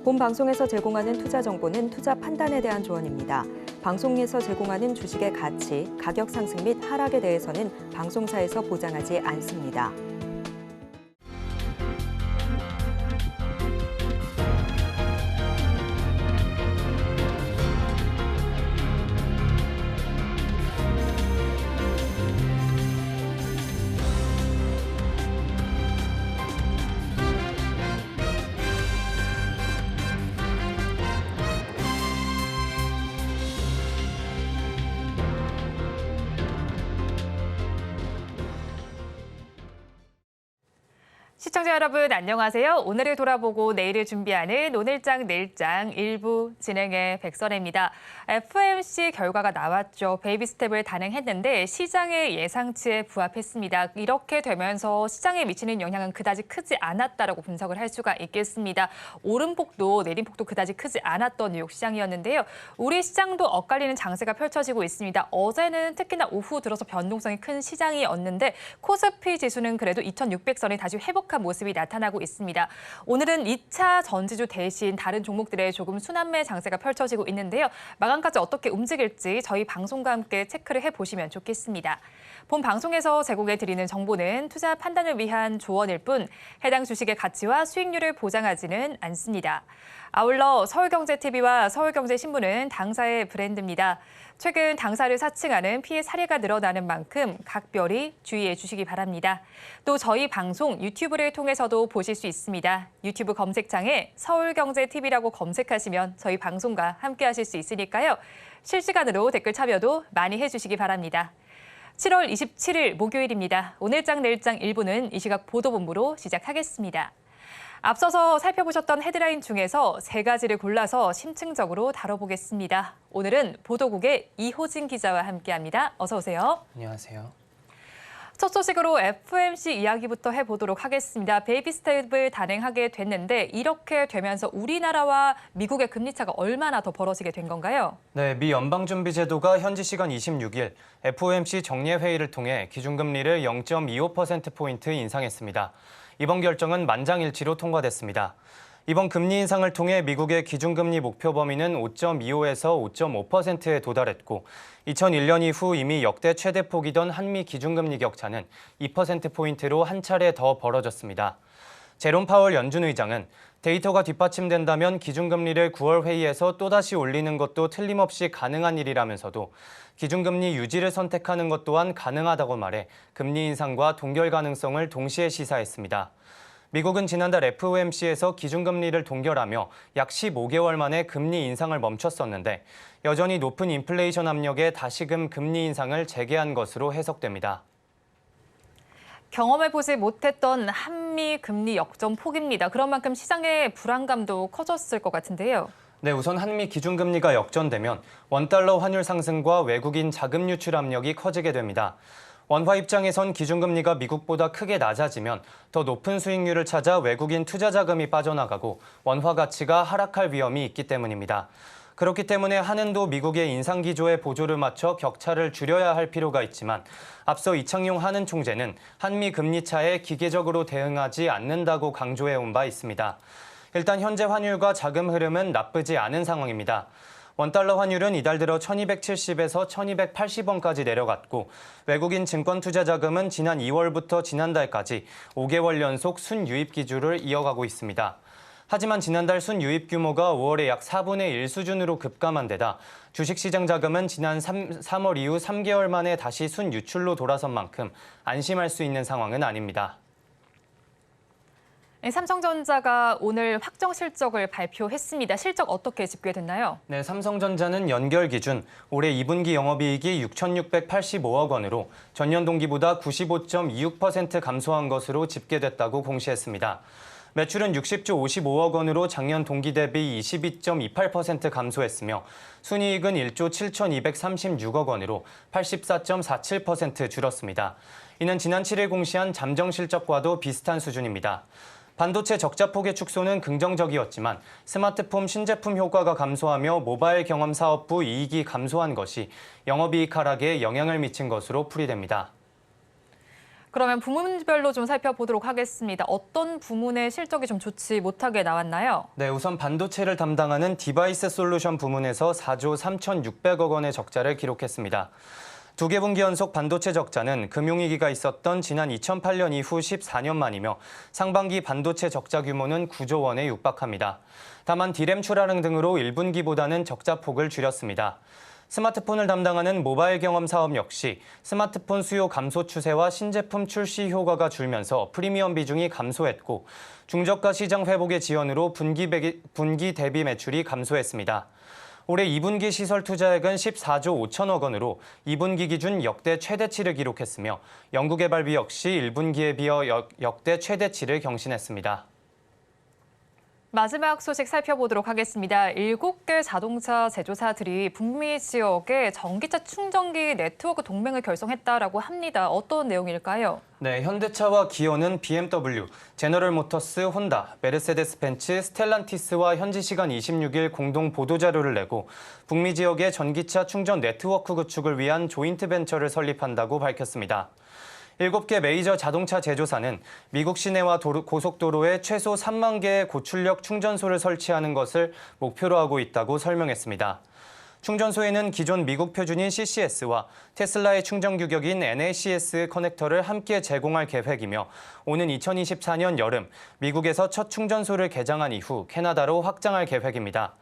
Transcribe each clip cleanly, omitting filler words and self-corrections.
본 방송에서 제공하는 투자 정보는 투자 판단에 대한 조언입니다. 방송에서 제공하는 주식의 가치, 가격 상승 및 하락에 대해서는 방송사에서 보장하지 않습니다. 시청자 여러분 안녕하세요. 오늘을 돌아보고 내일을 준비하는 오늘장 내일장 1부 진행의 백선혜입니다. FOMC 결과가 나왔죠. 베이비 스텝을 단행했는데 시장의 예상치에 부합했습니다. 이렇게 되면서 시장에 미치는 영향은 그다지 크지 않았다라고 분석을 할 수가 있겠습니다. 오름폭도 내림폭도 그다지 크지 않았던 뉴욕 시장이었는데요. 우리 시장도 엇갈리는 장세가 펼쳐지고 있습니다. 어제는 특히나 오후 들어서 변동성이 큰 시장이었는데 코스피 지수는 그래도 2,600선이 다시 회복한 모습이 나타나고 있습니다. 오늘은 2차 전지주 대신 다른 종목들의 조금 순환매 장세가 펼쳐지고 있는데요. 마감까지 어떻게 움직일지 저희 방송과 함께 체크를 해보시면 좋겠습니다. 본 방송에서 제공해드리는 정보는 투자 판단을 위한 조언일 뿐 해당 주식의 가치와 수익률을 보장하지는 않습니다. 아울러 서울경제TV와 서울경제신문은 당사의 브랜드입니다. 최근 당사를 사칭하는 피해 사례가 늘어나는 만큼 각별히 주의해 주시기 바랍니다. 또 저희 방송 유튜브를 통해서도 보실 수 있습니다. 유튜브 검색창에 서울경제TV라고 검색하시면 저희 방송과 함께 하실 수 있으니까요. 실시간으로 댓글 참여도 많이 해주시기 바랍니다. 7월 27일 목요일입니다. 오늘장 내일장 1부는 이 시각 보도본부로 시작하겠습니다. 앞서서 살펴보셨던 헤드라인 중에서 3가지를 골라서 심층적으로 다뤄보겠습니다. 오늘은 보도국의 이호진 기자와 함께합니다. 어서 오세요. 안녕하세요. 첫 소식으로 FOMC 이야기부터 해보도록 하겠습니다. 베이비 스텝을 단행하게 됐는데 이렇게 되면서 우리나라와 미국의 금리 차가 얼마나 더 벌어지게 된 건가요? 네, 미 연방준비제도가 현지 시간 26일 FOMC 정례회의를 통해 기준금리를 0.25%포인트 인상했습니다. 이번 결정은 만장일치로 통과됐습니다. 이번 금리 인상을 통해 미국의 기준금리 목표 범위는 5.25에서 5.5%에 도달했고 2001년 이후 이미 역대 최대폭이던 한미 기준금리 격차는 2%포인트로 한 차례 더 벌어졌습니다. 제롬 파월 연준 의장은 데이터가 뒷받침된다면 기준금리를 9월 회의에서 또다시 올리는 것도 틀림없이 가능한 일이라면서도 기준금리 유지를 선택하는 것 또한 가능하다고 말해 금리 인상과 동결 가능성을 동시에 시사했습니다. 미국은 지난달 FOMC에서 기준금리를 동결하며 약 15개월 만에 금리 인상을 멈췄었는데 여전히 높은 인플레이션 압력에 다시금 금리 인상을 재개한 것으로 해석됩니다. 경험해보지 못했던 한미 금리 역전 폭입니다. 그런 만큼 시장의 불안감도 커졌을 것 같은데요. 네, 우선 한미 기준금리가 역전되면 원달러 환율 상승과 외국인 자금 유출 압력이 커지게 됩니다. 원화 입장에선 기준금리가 미국보다 크게 낮아지면 더 높은 수익률을 찾아 외국인 투자 자금이 빠져나가고 원화 가치가 하락할 위험이 있기 때문입니다. 그렇기 때문에 한은도 미국의 인상 기조에 보조를 맞춰 격차를 줄여야 할 필요가 있지만 앞서 이창용 한은 총재는 한미 금리 차에 기계적으로 대응하지 않는다고 강조해온 바 있습니다. 일단 현재 환율과 자금 흐름은 나쁘지 않은 상황입니다. 원달러 환율은 이달 들어 1270에서 1280원까지 내려갔고 외국인 증권 투자 자금은 지난 2월부터 지난달까지 5개월 연속 순유입 기조를 이어가고 있습니다. 하지만 지난달 순유입 규모가 5월에 약 4분의 1 수준으로 급감한 데다 주식시장 자금은 지난 3월 이후 3개월 만에 다시 순유출로 돌아선 만큼 안심할 수 있는 상황은 아닙니다. 삼성전자가 오늘 확정 실적을 발표했습니다. 실적 어떻게 집계됐나요? 네, 삼성전자는 연결 기준 올해 2분기 영업이익이 6,685억 원으로 전년 동기보다 95.26% 감소한 것으로 집계됐다고 공시했습니다. 매출은 60조 55억 원으로 작년 동기 대비 22.28% 감소했으며 순이익은 1조 7,236억 원으로 84.47% 줄었습니다. 이는 지난 7일 공시한 잠정 실적과도 비슷한 수준입니다. 반도체 적자 폭의 축소는 긍정적이었지만 스마트폰 신제품 효과가 감소하며 모바일 경험 사업부 이익이 감소한 것이 영업이익 하락에 영향을 미친 것으로 풀이됩니다. 그러면 부문별로 좀 살펴보도록 하겠습니다. 어떤 부문의 실적이 좀 좋지 못하게 나왔나요? 네, 우선 반도체를 담당하는 디바이스 솔루션 부문에서 4조 3,600억 원의 적자를 기록했습니다. 두 개 분기 연속 반도체 적자는 금융위기가 있었던 지난 2008년 이후 14년 만이며 상반기 반도체 적자 규모는 9조 원에 육박합니다. 다만 디램 출하량 등으로 1분기보다는 적자 폭을 줄였습니다. 스마트폰을 담당하는 모바일 경험 사업 역시 스마트폰 수요 감소 추세와 신제품 출시 효과가 줄면서 프리미엄 비중이 감소했고 중저가 시장 회복의 지연으로 분기 대비 매출이 감소했습니다. 올해 2분기 시설 투자액은 14조 5천억 원으로 2분기 기준 역대 최대치를 기록했으며 연구개발비 역시 1분기에 비해 역대 최대치를 경신했습니다. 마지막 소식 살펴보도록 하겠습니다. 7개 자동차 제조사들이 북미 지역에 전기차 충전기 네트워크 동맹을 결성했다라고 합니다. 어떤 내용일까요? 네, 현대차와 기어는 BMW, 제너럴모터스, 혼다, 메르세데스 벤츠, 스텔란티스와 현지 시간 26일 공동 보도자료를 내고 북미 지역의 전기차 충전 네트워크 구축을 위한 조인트 벤처를 설립한다고 밝혔습니다. 7개 메이저 자동차 제조사는 미국 시내와 고속도로에 최소 3만 개의 고출력 충전소를 설치하는 것을 목표로 하고 있다고 설명했습니다. 충전소에는 기존 미국 표준인 CCS와 테슬라의 충전 규격인 NACS 커넥터를 함께 제공할 계획이며 오는 2024년 여름 미국에서 첫 충전소를 개장한 이후 캐나다로 확장할 계획입니다.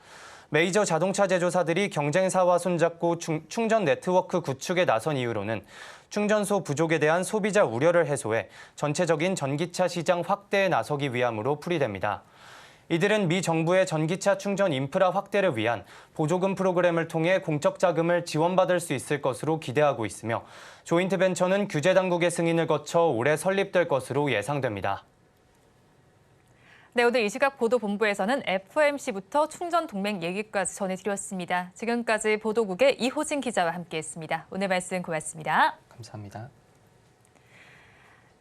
메이저 자동차 제조사들이 경쟁사와 손잡고 충전 네트워크 구축에 나선 이유로는 충전소 부족에 대한 소비자 우려를 해소해 전체적인 전기차 시장 확대에 나서기 위함으로 풀이됩니다. 이들은 미 정부의 전기차 충전 인프라 확대를 위한 보조금 프로그램을 통해 공적 자금을 지원받을 수 있을 것으로 기대하고 있으며 조인트 벤처는 규제 당국의 승인을 거쳐 올해 설립될 것으로 예상됩니다. 네, 오늘 이 시각 보도본부에서는 FOMC부터 충전 동맹 얘기까지 전해드렸습니다. 지금까지 보도국의 이호진 기자와 함께했습니다. 오늘 말씀 고맙습니다. 감사합니다.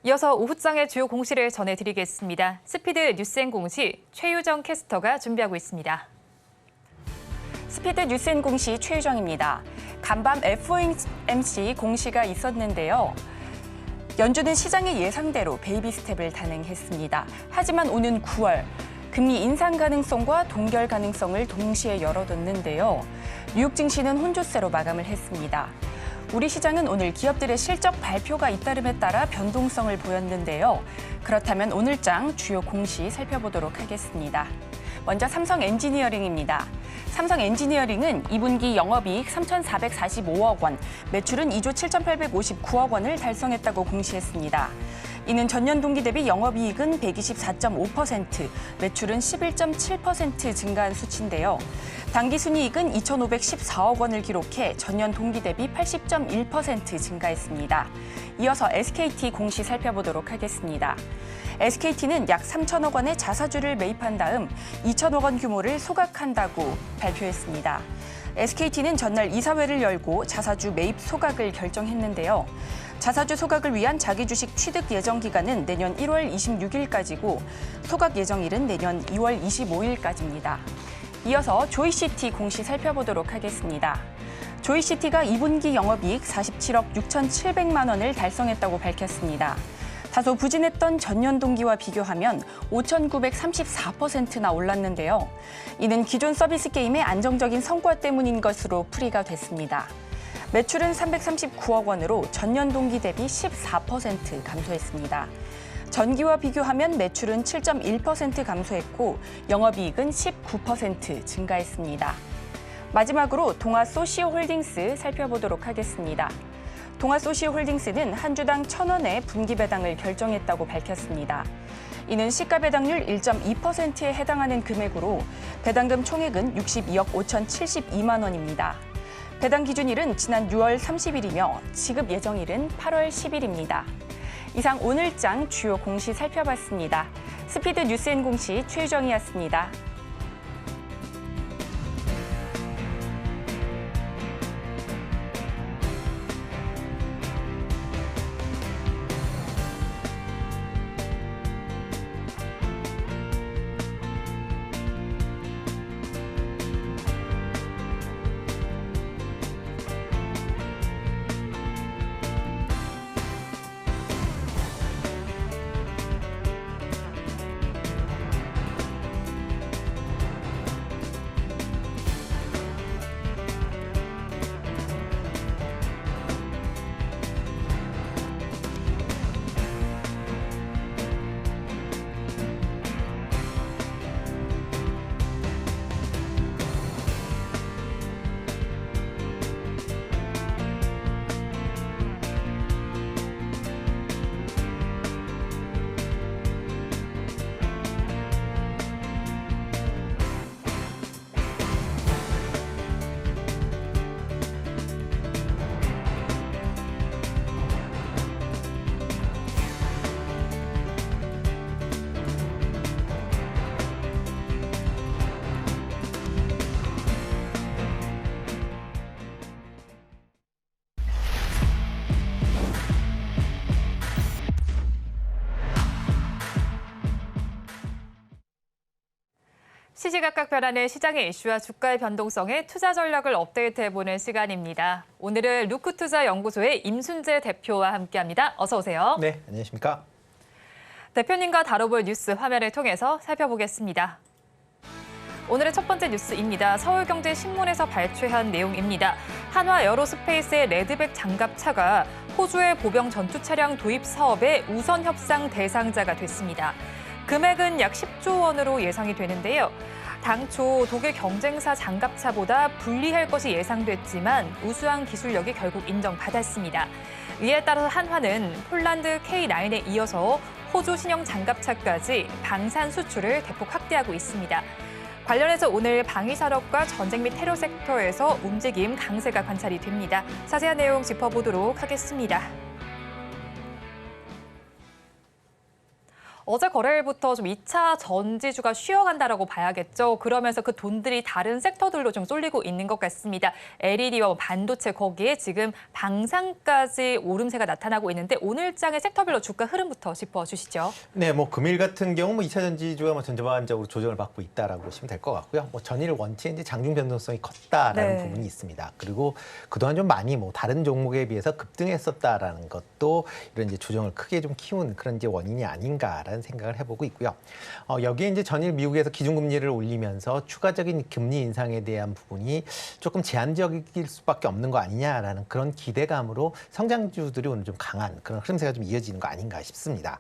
이어서 오후장의 주요 공시를 전해드리겠습니다. 스피드 뉴스앤 공시 최유정 캐스터가 준비하고 있습니다. 스피드 뉴스앤 공시 최유정입니다. 간밤 FOMC 공시가 있었는데요. 연준은 시장의 예상대로 베이비 스텝을 단행했습니다. 하지만 오는 9월 금리 인상 가능성과 동결 가능성을 동시에 열어뒀는데요. 뉴욕 증시는 혼조세로 마감을 했습니다. 우리 시장은 오늘 기업들의 실적 발표가 잇따름에 따라 변동성을 보였는데요. 그렇다면 오늘장 주요 공시 살펴보도록 하겠습니다. 먼저 삼성 엔지니어링입니다. 삼성 엔지니어링은 2분기 영업이익 3,445억 원, 매출은 2조 7,859억 원을 달성했다고 공시했습니다. 이는 전년 동기 대비 영업이익은 124.5%, 매출은 11.7% 증가한 수치인데요. 당기순이익은 2,514억 원을 기록해 전년 동기 대비 80.1% 증가했습니다. 이어서 SKT 공시 살펴보도록 하겠습니다. SKT는 약 3천억 원의 자사주를 매입한 다음 2천억 원 규모를 소각한다고 발표했습니다. SKT는 전날 이사회를 열고 자사주 매입 소각을 결정했는데요. 자사주 소각을 위한 자기 주식 취득 예정 기간은 내년 1월 26일까지고 소각 예정일은 내년 2월 25일까지입니다. 이어서 조이시티 공시 살펴보도록 하겠습니다. 조이시티가 2분기 영업이익 47억 6,700만 원을 달성했다고 밝혔습니다. 다소 부진했던 전년 동기와 비교하면 5,934%나 올랐는데요. 이는 기존 서비스 게임의 안정적인 성과 때문인 것으로 풀이가 됐습니다. 매출은 339억 원으로 전년 동기 대비 14% 감소했습니다. 전기와 비교하면 매출은 7.1% 감소했고 영업이익은 19% 증가했습니다. 마지막으로 동아소시오홀딩스 살펴보도록 하겠습니다. 동아소시오홀딩스는 한 주당 1,000원의 분기 배당을 결정했다고 밝혔습니다. 이는 시가 배당률 1.2%에 해당하는 금액으로 배당금 총액은 62억 5,072만 원입니다. 배당 기준일은 지난 6월 30일이며 지급 예정일은 8월 10일입니다. 이상 오늘장 주요 공시 살펴봤습니다. 스피드 뉴스앤 공시 최유정이었습니다. 시시각각 변하는 시장의 이슈와 주가의 변동성에 투자 전략을 업데이트해보는 시간입니다. 오늘은 루크투자연구소의 임순재 대표와 함께합니다. 어서 오세요. 네, 안녕하십니까. 대표님과 다뤄볼 뉴스 화면을 통해서 살펴보겠습니다. 오늘의 첫 번째 뉴스입니다. 서울경제신문에서 발췌한 내용입니다. 한화 에어로스페이스의 레드백 장갑차가 호주의 보병 전투 차량 도입 사업의 우선 협상 대상자가 됐습니다. 금액은 약 10조 원으로 예상이 되는데요. 당초 독일 경쟁사 장갑차보다 불리할 것이 예상됐지만 우수한 기술력이 결국 인정받았습니다. 이에 따라서 한화는 폴란드 K9에 이어서 호주 신형 장갑차까지 방산 수출을 대폭 확대하고 있습니다. 관련해서 오늘 방위산업과 전쟁 및 테러 섹터에서 움직임 강세가 관찰이 됩니다. 자세한 내용 짚어보도록 하겠습니다. 어제 거래일부터 좀 2차 전지주가 쉬어간다라고 봐야겠죠. 그러면서 그 돈들이 다른 섹터들로 좀 쏠리고 있는 것 같습니다. LED와 반도체 거기에 지금 방산까지 오름세가 나타나고 있는데 오늘장의 섹터별로 주가 흐름부터 짚어주시죠. 네, 금일 같은 경우 2차 전지주가 전반적으로 조정을 받고 있다라고 보시면 될 것 같고요. 전일 원체 이제 장중 변동성이 컸다라는 부분이 있습니다. 그리고 그동안 좀 많이 다른 종목에 비해서 급등했었다라는 것도 이런 이제 조정을 크게 좀 키운 그런 이제 원인이 아닌가라는 생각을 해보고 있고요. 여기에 이제 전일 미국에서 기준금리를 올리면서 추가적인 금리 인상에 대한 부분이 조금 제한적일 수밖에 없는 거 아니냐라는 그런 기대감으로 성장주들이 오늘 좀 강한 그런 흐름세가 좀 이어지는 거 아닌가 싶습니다.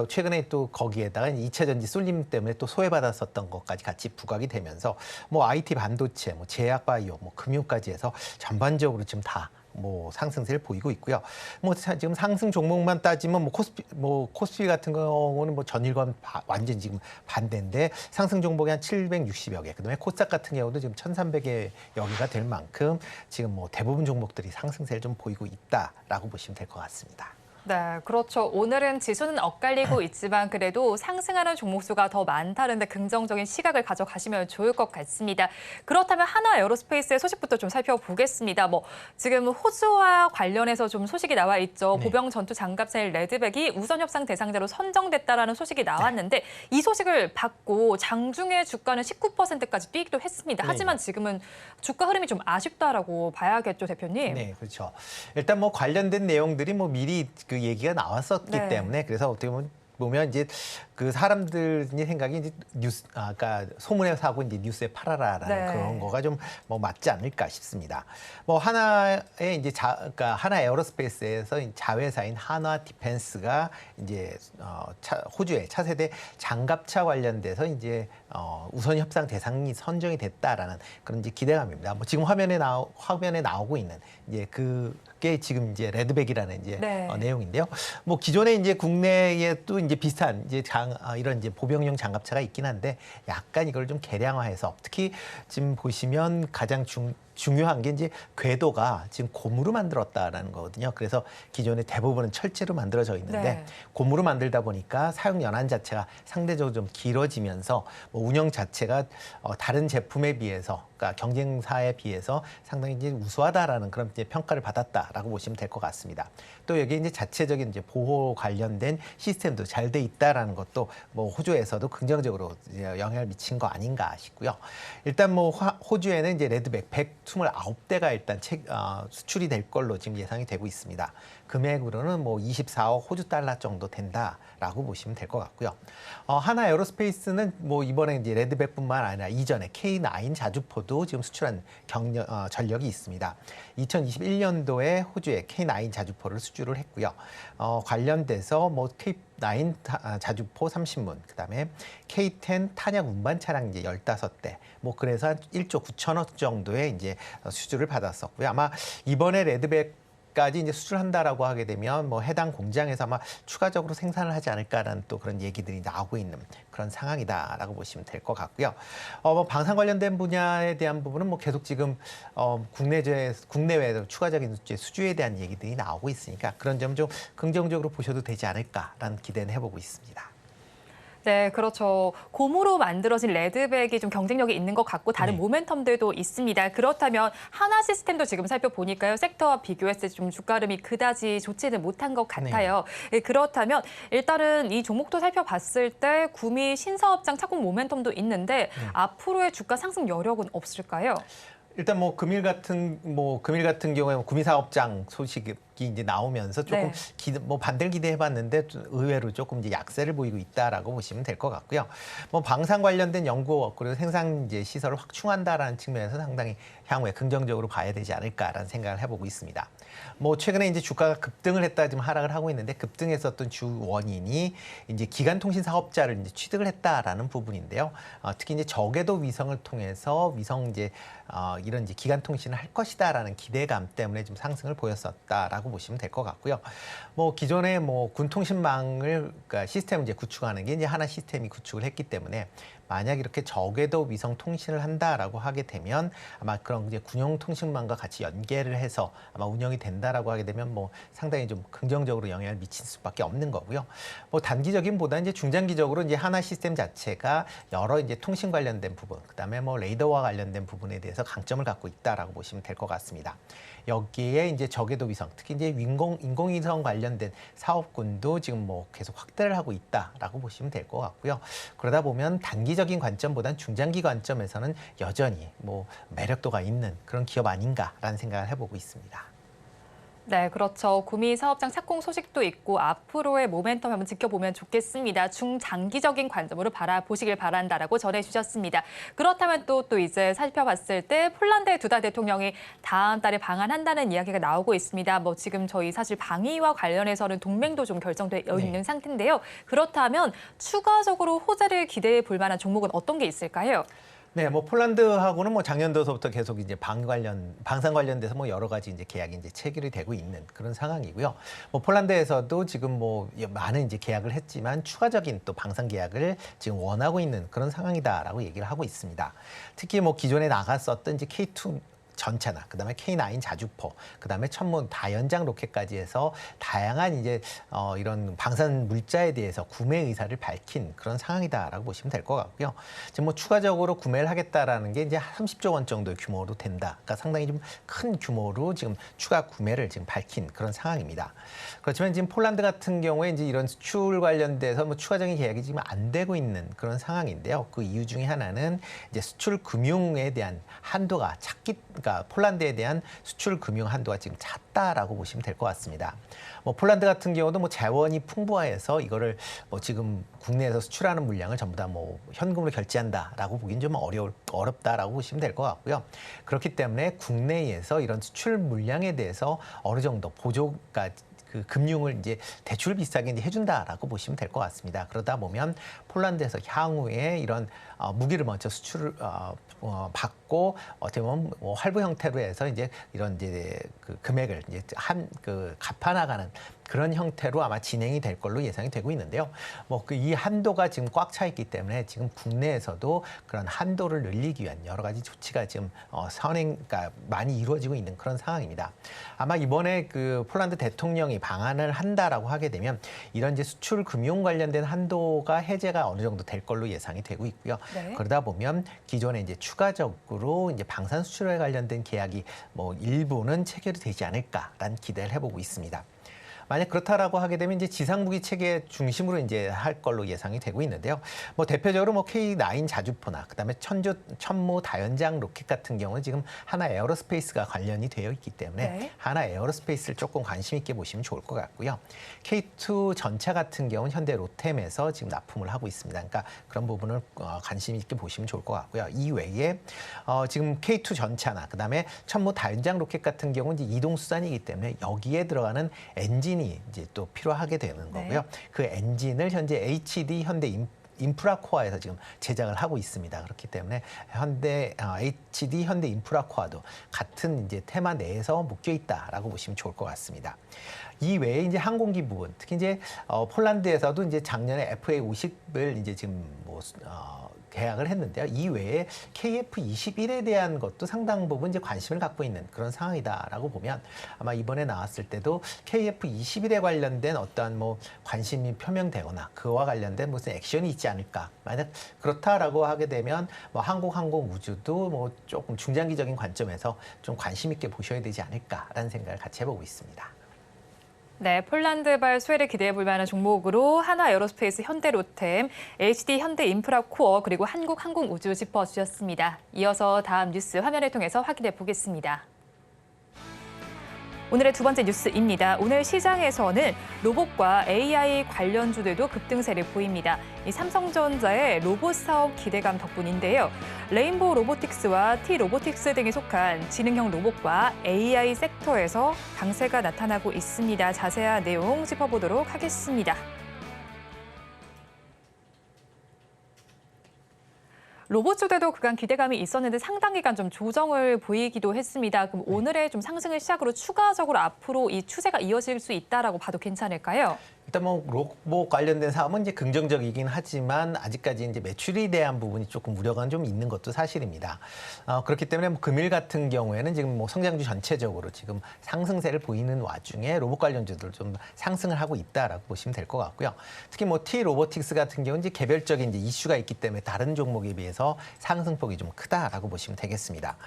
최근에 또 거기에다가 2차 전지 쏠림 때문에 또 소외받았었던 것까지 같이 부각이 되면서 IT 반도체, 제약 바이오, 금융까지 해서 전반적으로 지금 다 상승세를 보이고 있고요. 지금 상승 종목만 따지면 코스피 같은 경우는 전일과는 완전 지금 반대인데 상승 종목이 한 760여 개. 그다음에 코스닥 같은 경우도 지금 1,300여 개가 될 만큼 지금 대부분 종목들이 상승세를 좀 보이고 있다라고 보시면 될 것 같습니다. 네, 그렇죠. 오늘은 지수는 엇갈리고 있지만 그래도 상승하는 종목 수가 더 많다는데 긍정적인 시각을 가져가시면 좋을 것 같습니다. 그렇다면 한화 에어로스페이스의 소식부터 좀 살펴보겠습니다. 지금 호주와 관련해서 좀 소식이 나와 있죠. 네. 보병 전투 장갑차인 레드백이 우선 협상 대상자로 선정됐다라는 소식이 나왔는데 이 소식을 받고 장중에 주가는 19%까지 뛰기도 했습니다. 하지만 지금은 주가 흐름이 좀 아쉽다라고 봐야겠죠, 대표님. 네, 그렇죠. 일단 관련된 내용들이 미리 그 얘기가 나왔었기 때문에 그래서 어떻게 보면 이제 그 사람들이 생각이 이제 그러니까 소문에 사고 이제 뉴스에 팔아라라는 그런 거가 좀 맞지 않을까 싶습니다. 하나의 이제 그러니까 하나 에어로스페이스에서 자회사인 한화 디펜스가 이제 호주의 차세대 장갑차 관련돼서 이제 우선 협상 대상이 선정이 됐다라는 그런 이제 기대감입니다. 지금 화면에 나오고 있는 이제 그게 지금 이제 레드백이라는 이제 내용인데요. 기존에 이제 국내에 또 이제 비슷한 이제 이런 이제 보병용 장갑차가 있긴 한데 약간 이걸 좀 개량화해서 특히 지금 보시면 가장 중요한 게 이제 궤도가 지금 고무로 만들었다라는 거거든요. 그래서 기존에 대부분은 철제로 만들어져 있는데 고무로 만들다 보니까 사용 연한 자체가 상대적으로 좀 길어지면서 운영 자체가 다른 제품에 비해서 그러니까 경쟁사에 비해서 상당히 이제 우수하다라는 그런 이제 평가를 받았다라고 보시면 될 것 같습니다. 또 여기에 이제 자체적인 이제 보호 관련된 시스템도 잘 돼 있다라는 것도 호주에서도 긍정적으로 영향을 미친 거 아닌가 싶고요. 일단 호주에는 이제 레드백 129대가 일단 수출이 될 걸로 지금 예상이 되고 있습니다. 금액으로는 24억 호주 달러 정도 된다라고 보시면 될 것 같고요. 하나 에어로스페이스는 이번에 이제 레드백뿐만 아니라 이전에 K9 자주포도 지금 수출한 전력이 있습니다. 2021년도에 호주에 K9 자주포를 수주를 했고요. 관련돼서 K9 자주포 30문, 그다음에 K10 탄약 운반 차량 이제 15대, 그래서 한 1조 9천억 정도의 이제 수주를 받았었고요. 아마 이번에 레드백까지 이제 수출한다라고 하게 되면 해당 공장에서 아마 추가적으로 생산을 하지 않을까라는 또 그런 얘기들이 나오고 있는 그런 상황이다라고 보시면 될 것 같고요. 방산 관련된 분야에 대한 부분은 계속 지금 국내외에도 추가적인 수주에 대한 얘기들이 나오고 있으니까 그런 점 좀 긍정적으로 보셔도 되지 않을까라는 기대는 해보고 있습니다. 네, 그렇죠. 곰으로 만들어진 레드백이 좀 경쟁력이 있는 것 같고 다른 네. 모멘텀들도 있습니다. 그렇다면 하나 시스템도 지금 살펴보니까요. 섹터와 비교했을 때 좀 주가 흐름이 그다지 좋지는 못한 것 같아요. 네, 그렇다면 일단은 이 종목도 살펴봤을 때 구미 신사업장 착공 모멘텀도 있는데 앞으로의 주가 상승 여력은 없을까요? 일단 뭐 금일 같은 경우에 구미 사업장 소식이 이제 나오면서 조금 네. 반대를 기대해봤는데 의외로 조금 이제 약세를 보이고 있다라고 보시면 될 것 같고요. 뭐 방산 관련된 연구 그리고 생산 이제 시설을 확충한다라는 측면에서 상당히 향후에 긍정적으로 봐야 되지 않을까라는 생각을 해보고 있습니다. 뭐 최근에 이제 주가가 급등을 했다 지금 하락을 하고 있는데 급등했었던 주 원인이 이제 기간통신 사업자를 이제 취득을 했다라는 부분인데요. 특히 이제 저궤도 위성을 통해서 위성 이제 이런 이제 기간통신을 할 것이다라는 기대감 때문에 좀 상승을 보였었다라고 보시면 될 것 같고요. 뭐 기존에 뭐 군통신망을 그러니까 시스템을 이제 구축하는 게 이제 하나 시스템이 구축을 했기 때문에 만약 이렇게 저궤도 위성 통신을 한다라고 하게 되면 아마 그런 이제 군용 통신망과 같이 연계를 해서 아마 운영이 된다라고 하게 되면 뭐 상당히 좀 긍정적으로 영향을 미칠 수밖에 없는 거고요. 뭐 단기적인보다 이제 중장기적으로 이제 하나 시스템 자체가 여러 이제 통신 관련된 부분, 그다음에 뭐 레이더와 관련된 부분에 대해서 강점을 갖고 있다라고 보시면 될 것 같습니다. 여기에 이제 저궤도 위성, 특히 이제 인공위성 관련된 사업군도 지금 뭐 계속 확대를 하고 있다라고 보시면 될 것 같고요. 그러다 보면 단기적인 관점보다는 중장기 관점에서는 여전히 뭐 매력도가 있는 그런 기업 아닌가라는 생각을 해보고 있습니다. 네, 그렇죠. 구미 사업장 착공 소식도 있고 앞으로의 모멘텀 한번 지켜보면 좋겠습니다. 중장기적인 관점으로 바라보시길 바란다라고 전해주셨습니다. 그렇다면 또 이제 살펴봤을 때 폴란드의 두다 대통령이 다음 달에 방한한다는 이야기가 나오고 있습니다. 뭐 지금 저희 사실 방위와 관련해서는 동맹도 좀 결정되어 있는 상태인데요. 그렇다면 추가적으로 호재를 기대해 볼 만한 종목은 어떤 게 있을까요? 네, 뭐 폴란드하고는 뭐 작년도서부터 계속 이제 방산 관련돼서 뭐 여러 가지 이제 계약이 이제 체결이 되고 있는 그런 상황이고요. 뭐 폴란드에서도 지금 뭐 많은 이제 계약을 했지만 추가적인 또 방산 계약을 지금 원하고 있는 그런 상황이다라고 얘기를 하고 있습니다. 특히 뭐 기존에 나갔었던 이제 K2 전차나 그다음에 K9 자주포, 그다음에 천문 다연장 로켓까지 해서 다양한 이제 이런 방산 물자에 대해서 구매 의사를 밝힌 그런 상황이다라고 보시면 될 것 같고요. 지금 뭐 추가적으로 구매를 하겠다라는 게 이제 30조 원 정도의 규모로 된다. 그러니까 상당히 좀 큰 규모로 지금 추가 구매를 지금 밝힌 그런 상황입니다. 그렇지만 지금 폴란드 같은 경우에 이제 이런 수출 관련돼서 뭐 추가적인 계약이 지금 안 되고 있는 그런 상황인데요. 그 이유 중에 하나는 이제 수출 금융에 대한 한도가 그러니까 폴란드에 대한 수출 금융 한도가 지금 찼다라고 보시면 될 것 같습니다. 뭐 폴란드 같은 경우도 뭐 자원이 풍부해서 이거를 뭐 지금 국내에서 수출하는 물량을 전부 다 뭐 현금으로 결제한다라고 보기는 좀 어렵다라고 보시면 될 것 같고요. 그렇기 때문에 국내에서 이런 수출 물량에 대해서 어느 정도 보조가 그 금융을 이제 대출 비슷하게 이제 해준다라고 보시면 될 것 같습니다. 그러다 보면 폴란드에서 향후에 이런 무기를 먼저 수출을 받고 어떻게 보면 뭐 할부 형태로 해서 이제 이런 이제 그 금액을 이제 갚아나가는 그런 형태로 아마 진행이 될 걸로 예상이 되고 있는데요. 뭐 그 이 한도가 지금 꽉 차 있기 때문에 지금 국내에서도 그런 한도를 늘리기 위한 여러 가지 조치가 지금 그러니까 많이 이루어지고 있는 그런 상황입니다. 아마 이번에 그 폴란드 대통령이 방한을 한다라고 하게 되면 이런 이제 수출 금융 관련된 한도가 해제가 어느 정도 될 걸로 예상이 되고 있고요. 네. 그러다 보면 기존에 이제 추가적으로 이제 방산 수출에 관련된 계약이 뭐 일부는 체결이 되지 않을까라는 기대를 해보고 있습니다. 만약 그렇다라고 하게 되면 이제 지상무기 체계 중심으로 이제 할 걸로 예상이 되고 있는데요. 뭐 대표적으로 뭐 K9 자주포나 그다음에 천무 다연장 로켓 같은 경우는 지금 하나 에어로스페이스가 관련이 되어 있기 때문에 하나 에어로스페이스를 조금 관심 있게 보시면 좋을 것 같고요. K2 전차 같은 경우는 현대 로템에서 지금 납품을 하고 있습니다. 그러니까 그런 부분을 관심 있게 보시면 좋을 것 같고요. 이 외에 지금 K2 전차나 그다음에 천무 다연장 로켓 같은 경우는 이제 이동 수단이기 때문에 여기에 들어가는 엔진이 이제 또 필요하게 되는 거고요. 그 엔진을 현재 HD 현대 인프라코어에서 지금 제작을 하고 있습니다. 그렇기 때문에 HD 현대 인프라코어도 같은 이제 테마 내에서 묶여 있다라고 보시면 좋을 것 같습니다. 이 외에 이제 항공기 부분, 특히 이제 폴란드에서도 이제 작년에 FA50을 이제 지금 뭐 계약을 했는데요. 이 외에 KF21에 대한 것도 상당 부분 이제 관심을 갖고 있는 그런 상황이다라고 보면 아마 이번에 나왔을 때도 KF21에 관련된 어떠한 뭐 관심이 표명되거나 그와 관련된 무슨 액션이 있지 않을까. 만약 그렇다라고 하게 되면 뭐 한국항공우주도 뭐 조금 중장기적인 관점에서 좀 관심 있게 보셔야 되지 않을까라는 생각을 같이 해보고 있습니다. 네, 폴란드발 수혜를 기대해 볼 만한 종목으로 한화에어로스페이스, 현대로템, HD 현대인프라코어 그리고 한국항공우주 짚어주셨습니다. 이어서 다음 뉴스 화면을 통해서 확인해 보겠습니다. 오늘의 두 번째 뉴스입니다. 오늘 시장에서는 로봇과 AI 관련주들도 급등세를 보입니다. 이 삼성전자의 로봇 사업 기대감 덕분인데요. 레인보우 로보틱스와 T-로보틱스 등이 속한 지능형 로봇과 AI 섹터에서 강세가 나타나고 있습니다. 자세한 내용 짚어보도록 하겠습니다. 로봇주들도 그간 기대감이 있었는데 상당 기간 좀 조정을 보이기도 했습니다. 그럼 오늘의 좀 상승을 시작으로 추가적으로 앞으로 이 추세가 이어질 수 있다라고 봐도 괜찮을까요? 일단 뭐 로봇 관련된 사업은 이제 긍정적이긴 하지만 아직까지 이제 매출에 대한 부분이 조금 우려가 좀 있는 것도 사실입니다. 그렇기 때문에 뭐 금일 같은 경우에는 지금 뭐 성장주 전체적으로 지금 상승세를 보이는 와중에 로봇 관련주들 좀 상승을 하고 있다라고 보시면 될 것 같고요. 특히 뭐 T-로보틱스 같은 경우는 이제 개별적인 이제 이슈가 있기 때문에 다른 종목에 비해서 상승폭이 좀 크다라고 보시면 되겠습니다.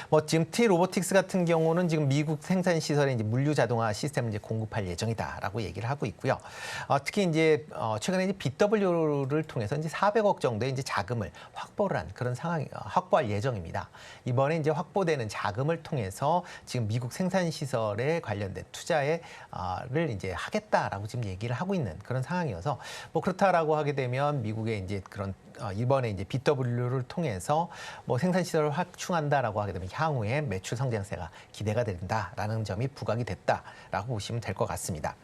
뭐 지금 T-로보틱스 같은 경우는 지금 미국 생산 시설에 이제 물류 자동화 시스템을 이제 공급할 예정이다라고 얘기를 하고 있고요. 특히 이제 최근에 이제 BW를 통해서 이제 400억 정도의 이제 자금을 확보를 한 그런 상황 확보할 예정입니다. 이번에 이제 확보되는 자금을 통해서 지금 미국 생산 시설에 관련된 투자를 이제 하겠다라고 지금 얘기를 하고 있는 그런 상황이어서 뭐 그렇다라고 하게 되면 미국의 이제 그런 이번에 이제 BW를 통해서 뭐 생산 시설을 확충한다라고 하게 되면 향후에 매출 성장세가 기대가 된다라는 점이 부각이 됐다라고 보시면 될 것 같습니다.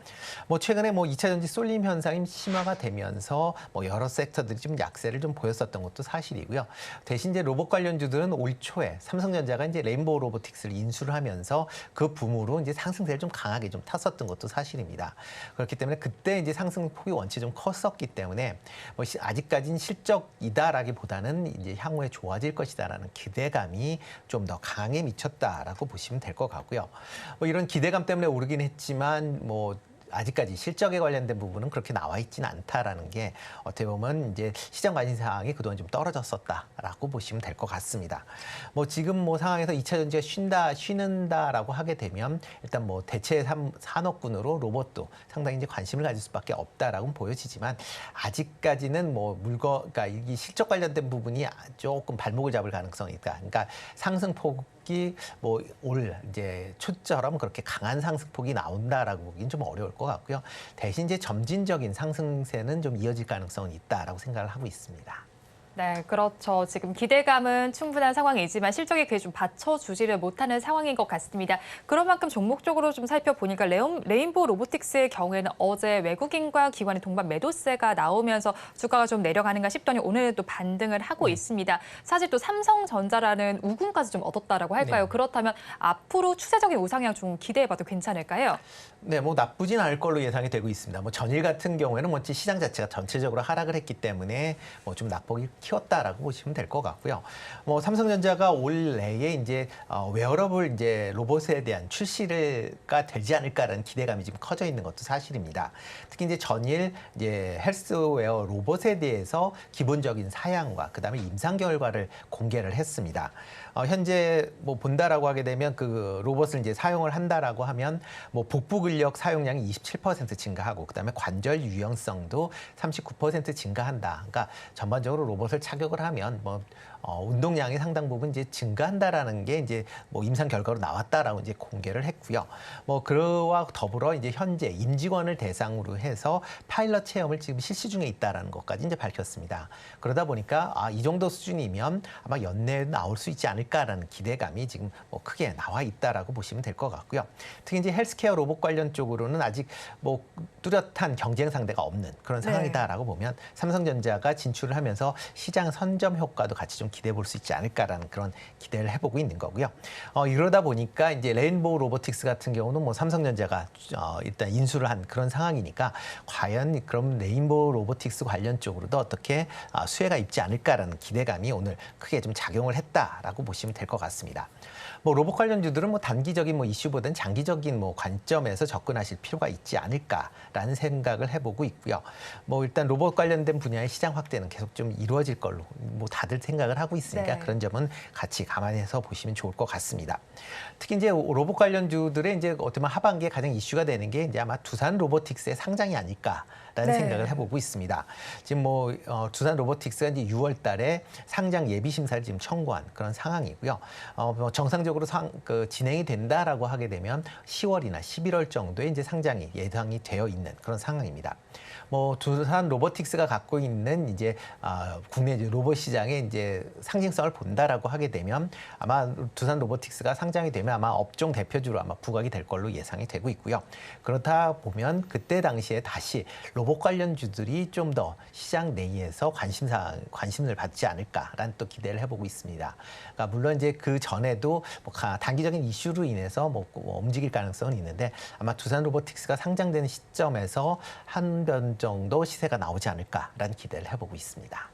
뭐 최근에 뭐 2차 전지 쏠림 현상이 심화가 되면서 뭐 여러 섹터들이 좀 약세를 좀 보였었던 것도 사실이고요. 대신 이제 로봇 관련주들은 올 초에 삼성전자가 이제 레인보우 로보틱스를 인수를 하면서 그 붐으로 이제 상승세를 좀 강하게 좀 탔었던 것도 사실입니다. 그렇기 때문에 그때 이제 상승폭이 원체 좀 컸었기 때문에 뭐 아직까지는 실적이다라기보다는 이제 향후에 좋아질 것이다라는 기대감이 좀 더 강하게 미쳤다라고 보시면 될 것 같고요. 뭐 이런 기대감 때문에 오르긴 했지만 뭐 아직까지 실적에 관련된 부분은 그렇게 나와 있지는 않다라는 게 어떻게 보면 이제 시장 관심 사항이 그동안 좀 떨어졌었다라고 보시면 될 것 같습니다. 뭐 지금 뭐 상황에서 2차 전지가 쉬는다라고 하게 되면 일단 뭐 대체 산업군으로 로봇도 상당히 이제 관심을 가질 수밖에 없다라고 보여지지만 아직까지는 뭐 그러니까 이 실적 관련된 부분이 조금 발목을 잡을 가능성이 있다. 그러니까 상승폭 뭐 올 이제 초처럼 그렇게 강한 상승폭이 나온다라고 보기는 좀 어려울 것 같고요. 대신 이제 점진적인 상승세는 좀 이어질 가능성은 있다라고 생각을 하고 있습니다. 네, 그렇죠. 지금 기대감은 충분한 상황이지만 실적에 그게 좀 받쳐주지를 못하는 상황인 것 같습니다. 그런 만큼 종목적으로 좀 살펴보니까 레인보우 로보틱스의 경우에는 어제 외국인과 기관의 동반 매도세가 나오면서 주가가 좀 내려가는가 싶더니 오늘 또 반등을 하고 있습니다. 사실 또 삼성전자라는 우군까지 좀 얻었다라고 할까요? 네. 그렇다면 앞으로 추세적인 우상향 좀 기대해봐도 괜찮을까요? 네, 뭐 나쁘진 않을 걸로 예상이 되고 있습니다. 뭐 전일 같은 경우에는 뭐 시장 자체가 전체적으로 하락을 했기 때문에 뭐 좀 낙폭이 키웠다라고 보시면 될 것 같고요. 뭐 삼성전자가 올 내에 이제 웨어러블 이제 로봇에 대한 출시가 되지 않을까라는 기대감이 지금 커져 있는 것도 사실입니다. 특히 이제 전일 이제 헬스웨어 로봇에 대해서 기본적인 사양과 그다음에 임상 결과를 공개를 했습니다. 현재 뭐 본다라고 하게 되면 그 로봇을 이제 사용을 한다라고 하면 뭐 복부 근력 사용량이 27% 증가하고 그다음에 관절 유연성도 39% 증가한다. 그러니까 전반적으로 로봇을 착용을 하면 뭐 운동량이 상당 부분 이제 증가한다라는 게 이제 뭐 임상 결과로 나왔다라고 이제 공개를 했고요. 뭐 그와 더불어 이제 현재 임직원을 대상으로 해서 파일럿 체험을 지금 실시 중에 있다라는 것까지 이제 밝혔습니다. 그러다 보니까 이 정도 수준이면 아마 연내에 나올 수 있지 않을까라는 기대감이 지금 뭐 크게 나와 있다라고 보시면 될 것 같고요. 특히 이제 헬스케어 로봇 관련 쪽으로는 아직 뭐 뚜렷한 경쟁 상대가 없는 그런 상황이다라고 보면 삼성전자가 진출을 하면서 시장 선점 효과도 같이 좀 기대해 볼 수 있지 않을까라는 그런 기대를 해보고 있는 거고요. 이러다 보니까 이제 레인보우 로보틱스 같은 경우는 뭐 삼성전자가 일단 인수를 한 그런 상황이니까 과연 그럼 레인보우 로보틱스 관련 쪽으로도 어떻게 수혜가 있지 않을까라는 기대감이 오늘 크게 좀 작용을 했다라고 보시면 될 것 같습니다. 뭐 로봇 관련주들은 뭐 단기적인 뭐 이슈보다는 장기적인 뭐 관점에서 접근하실 필요가 있지 않을까라는 생각을 해보고 있고요. 뭐 일단 로봇 관련된 분야의 시장 확대는 계속 좀 이루어질 걸로 뭐 다들 생각을 하고 있으니까 네. 그런 점은 같이 감안해서 보시면 좋을 것 같습니다. 특히 이제 로봇 관련주들의 이제 어떻게 보면 하반기에 가장 이슈가 되는 게 이제 아마 두산 로보틱스의 상장이 아닐까라는 네. 생각을 해보고 있습니다. 지금 뭐 두산 로보틱스가 이제 6월달에 상장 예비 심사를 지금 청구한 그런 상황이고요. 뭐 정상적으로 진행이 된다라고 하게 되면 10월이나 11월 정도에 이제 상장이 예상이 되어 있는 그런 상황입니다. 뭐 두산 로보틱스가 갖고 있는 이제 국내 이제 로봇 시장의 이제 상징성을 본다라고 하게 되면 아마 두산 로보틱스가 상장이 되면 아마 업종 대표주로 아마 부각이 될 걸로 예상이 되고 있고요. 그렇다 보면 그때 당시에 다시 로봇 관련주들이 좀 더 시장 내에서 관심을 받지 않을까라는 또 기대를 해보고 있습니다. 그러니까 물론 이제 그 전에도 뭐 단기적인 이슈로 인해서 뭐 움직일 가능성은 있는데 아마 두산 로보틱스가 상장되는 시점에서 한 번 정도 시세가 나오지 않을까라는 기대를 해보고 있습니다.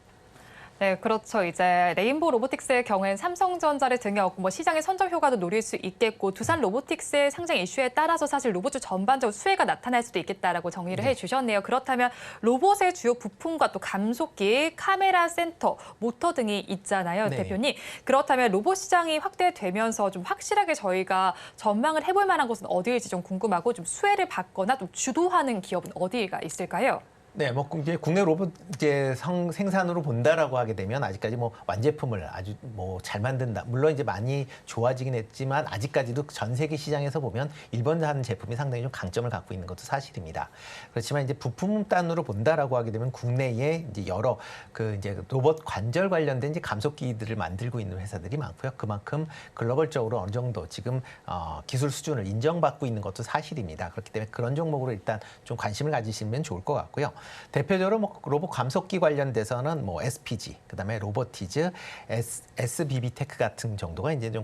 네, 그렇죠. 이제 레인보우 로보틱스의 경우에는 삼성전자를 등에 업고 뭐 시장의 선점 효과도 노릴 수 있겠고 두산 로보틱스의 상장 이슈에 따라서 사실 로봇주 전반적으로 수혜가 나타날 수도 있겠다라고 정리를 해주셨네요. 그렇다면 로봇의 주요 부품과 또 감속기, 카메라 센터, 모터 등이 있잖아요, 네. 대표님. 그렇다면 로봇 시장이 확대되면서 좀 확실하게 저희가 전망을 해볼 만한 곳은 어디일지 좀 궁금하고 좀 수혜를 받거나 좀 주도하는 기업은 어디가 있을까요? 네, 뭐 이제 국내 로봇 이제 생산으로 본다라고 하게 되면 아직까지 뭐 완제품을 아주 뭐 잘 만든다. 물론 이제 많이 좋아지긴 했지만 아직까지도 전 세계 시장에서 보면 일본산 제품이 상당히 좀 강점을 갖고 있는 것도 사실입니다. 그렇지만 이제 부품 단으로 본다라고 하게 되면 국내에 이제 여러 그 이제 로봇 관절 관련된 이제 감속기들을 만들고 있는 회사들이 많고요. 그만큼 글로벌적으로 어느 정도 지금 기술 수준을 인정받고 있는 것도 사실입니다. 그렇기 때문에 그런 종목으로 일단 좀 관심을 가지시면 좋을 것 같고요. 대표적으로 뭐 로봇 감속기 관련돼서는 뭐 SPG, 그다음에 로보티즈, SBB테크 같은 정도가 이제 좀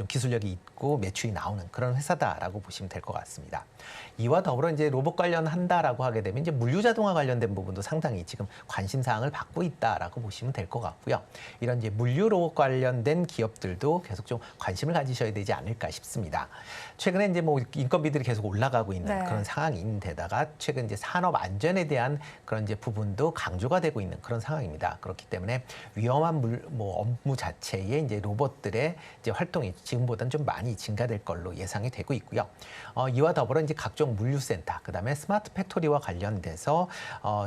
기술력이 있고 매출이 나오는 그런 회사다라고 보시면 될 것 같습니다. 이와 더불어 이제 로봇 관련한다라고 하게 되면 이제 물류 자동화 관련된 부분도 상당히 지금 관심 사항을 받고 있다라고 보시면 될 것 같고요. 이런 이제 물류 로봇 관련된 기업들도 계속 좀 관심을 가지셔야 되지 않을까 싶습니다. 최근에 이제 뭐 인건비들이 계속 올라가고 있는 네. 그런 상황인데다가 최근 이제 산업 안전에 대한 그런 이제 부분도 강조가 되고 있는 그런 상황입니다. 그렇기 때문에 위험한 업무 자체에 이제 로봇들의 이제 활동이 지금보다는 좀 많이 증가될 걸로 예상이 되고 있고요. 이와 더불어 이제 각종 물류센터, 그다음에 스마트 팩토리와 관련돼서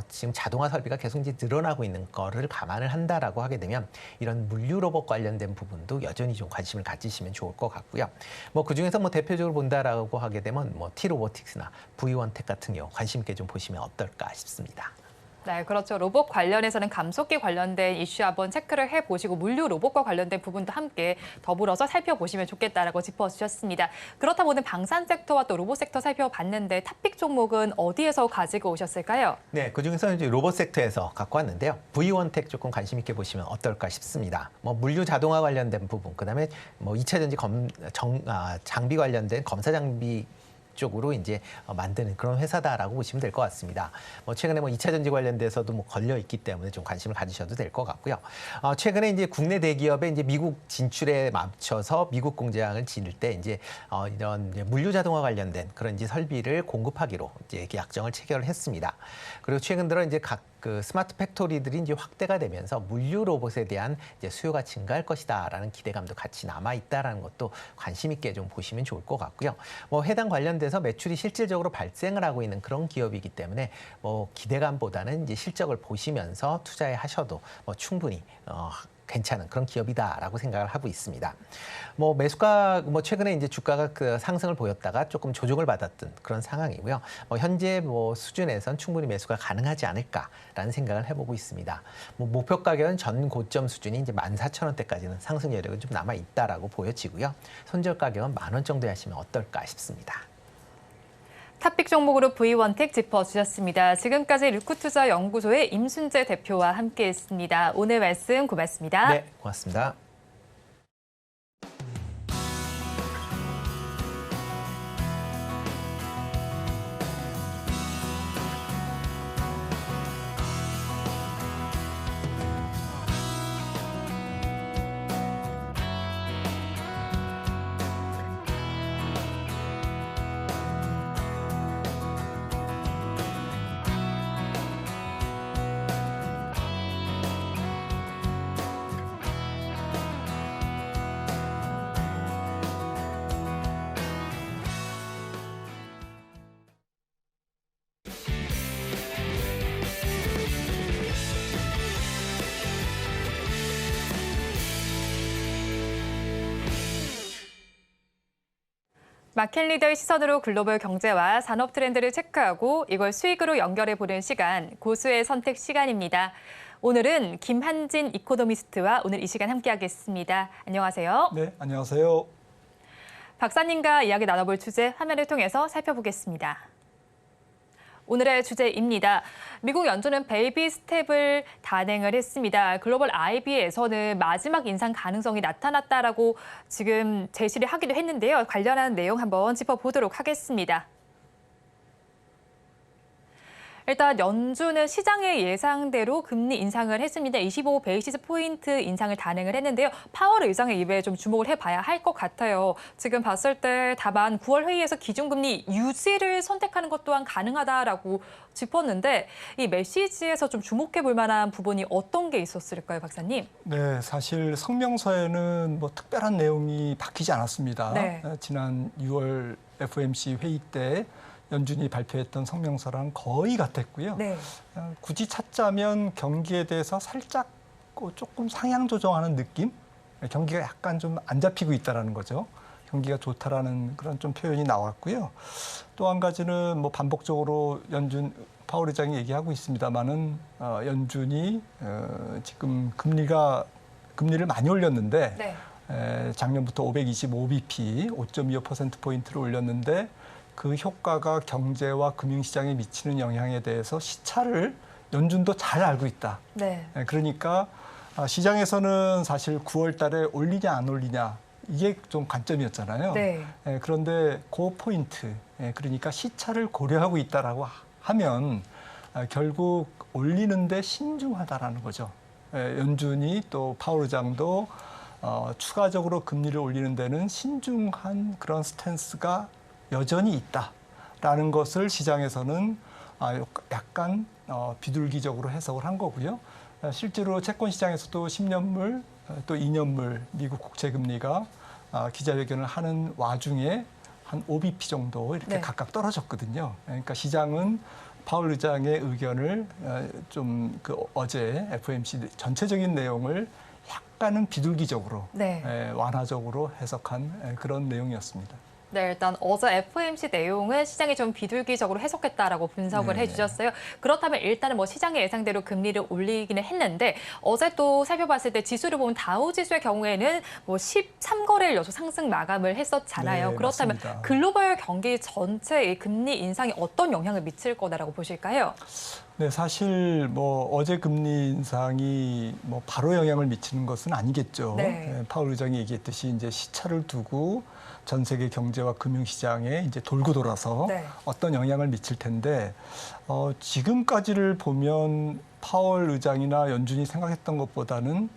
지금 자동화 설비가 계속 이제 늘어나고 있는 거를 감안을 한다라고 하게 되면 이런 물류 로봇 관련된 부분도 여전히 좀 관심을 가지시면 좋을 것 같고요. 뭐 그 중에서 뭐 대표적으로 본다라고 하게 되면 뭐 T로보틱스나 V1텍 같은 경우 관심 있게 좀 보시면 어떨까 싶습니다. 네, 그렇죠. 로봇 관련해서는 감속기 관련된 이슈 한번 체크를 해보시고 물류 로봇과 관련된 부분도 함께 더불어서 살펴보시면 좋겠다라고 짚어주셨습니다. 그렇다면 오늘 방산 섹터와 또 로봇 섹터 살펴봤는데 탑픽 종목은 어디에서 가지고 오셨을까요? 네, 그중에서 이제 로봇 섹터에서 갖고 왔는데요. V1텍 조금 관심 있게 보시면 어떨까 싶습니다. 뭐 물류 자동화 관련된 부분, 그다음에 뭐 2차 전지 장비 관련된 검사 장비 쪽으로 이제 만드는 그런 회사다라고 보시면 될 것 같습니다. 뭐 최근에 뭐 2차 전지 관련돼서도 뭐 걸려 있기 때문에 좀 관심을 가지셔도 될 것 같고요. 최근에 이제 국내 대기업의 이제 미국 진출에 맞춰서 미국 공장을 지을 때 이제 이런 이제 물류 자동화 관련된 그런 이제 설비를 공급하기로 이제 약정을 체결을 했습니다. 그리고 최근 들어 이제 각 그 스마트 팩토리들이 이제 확대가 되면서 물류 로봇에 대한 이제 수요가 증가할 것이다라는 기대감도 같이 남아 있다라는 것도 관심 있게 좀 보시면 좋을 것 같고요. 뭐 해당 관련돼서 매출이 실질적으로 발생을 하고 있는 그런 기업이기 때문에 뭐 기대감보다는 이제 실적을 보시면서 투자에 하셔도 뭐 충분히 괜찮은 그런 기업이다라고 생각을 하고 있습니다. 뭐 매수가 뭐 최근에 이제 주가가 그 상승을 보였다가 조금 조정을 받았던 그런 상황이고요. 현재 뭐 수준에선 충분히 매수가 가능하지 않을까라는 생각을 해보고 있습니다. 뭐 목표 가격은 전 고점 수준이 이제 14,000원대까지는 상승 여력은 좀 남아 있다라고 보여지고요. 손절 가격은 10,000원 정도에 하시면 어떨까 싶습니다. 탑픽 종목으로 V1텍 짚어주셨습니다. 지금까지 르쿠투자연구소의 임순재 대표와 함께했습니다. 오늘 말씀 고맙습니다. 네, 고맙습니다. 마켓 리더의 시선으로 글로벌 경제와 산업 트렌드를 체크하고 이걸 수익으로 연결해보는 시간, 고수의 선택 시간입니다. 오늘은 김한진 이코노미스트와 오늘 이 시간 함께하겠습니다. 안녕하세요. 네, 안녕하세요. 박사님과 이야기 나눠볼 주제 화면을 통해서 살펴보겠습니다. 오늘의 주제입니다. 미국 연준은 베이비 스텝을 단행을 했습니다. 글로벌 IB에서는 마지막 인상 가능성이 나타났다라고 지금 제시를 하기도 했는데요. 관련한 내용 한번 짚어보도록 하겠습니다. 일단 연준은 시장의 예상대로 금리 인상을 했습니다. 25 베이시스 포인트 인상을 단행을 했는데요. 파월 의장의 입에 좀 주목을 해봐야 할 것 같아요. 지금 봤을 때 다만 9월 회의에서 기준금리 유지를 선택하는 것 또한 가능하다라고 짚었는데 이 메시지에서 좀 주목해 볼 만한 부분이 어떤 게 있었을까요, 박사님? 네, 사실 성명서에는 뭐 특별한 내용이 바뀌지 않았습니다. 네. 지난 6월 FOMC 회의 때 연준이 발표했던 성명서랑 거의 같았고요. 네. 굳이 찾자면 경기에 대해서 살짝 조금 상향 조정하는 느낌? 경기가 약간 좀 안 잡히고 있다는 거죠. 경기가 좋다라는 그런 좀 표현이 나왔고요. 또 한 가지는 뭐 반복적으로 연준 파월 의장이 얘기하고 있습니다만은 연준이 지금 금리를 많이 올렸는데 네. 작년부터 525bp, 5.25%포인트를 올렸는데 그 효과가 경제와 금융시장에 미치는 영향에 대해서 시차를 연준도 잘 알고 있다. 네. 그러니까 시장에서는 사실 9월 달에 올리냐 안 올리냐 이게 좀 관점이었잖아요. 네. 그런데 그 포인트, 그러니까 시차를 고려하고 있다라고 하면 결국 올리는데 신중하다라는 거죠. 연준이 또 파월 의장도 추가적으로 금리를 올리는 데는 신중한 그런 스탠스가 여전히 있다라는 것을 시장에서는 약간 비둘기적으로 해석을 한 거고요. 실제로 채권 시장에서도 10년물 또 2년물 미국 국채 금리가 기자회견을 하는 와중에 한 5bp 정도 이렇게 네. 각각 떨어졌거든요. 그러니까 시장은 파월 의장의 의견을 좀 어제 FOMC 전체적인 내용을 약간은 비둘기적으로 네. 완화적으로 해석한 그런 내용이었습니다. 네, 일단 어제 FOMC 내용은 시장이 좀 비둘기적으로 해석했다라고 분석을 네. 해주셨어요. 그렇다면 일단은 뭐 시장의 예상대로 금리를 올리기는 했는데 어제 또 살펴봤을 때 지수를 보면 다우 지수의 경우에는 뭐 13거래일 연속 상승 마감을 했었잖아요. 네, 그렇다면 맞습니다. 글로벌 경기 전체의 금리 인상이 어떤 영향을 미칠 거다라고 보실까요? 네, 사실 뭐 어제 금리 인상이 뭐 바로 영향을 미치는 것은 아니겠죠. 네. 파월 의장이 얘기했듯이 이제 시차를 두고 전 세계 경제와 금융 시장에 이제 돌고 돌아서 네. 어떤 영향을 미칠 텐데 지금까지를 보면 파월 의장이나 연준이 생각했던 것보다는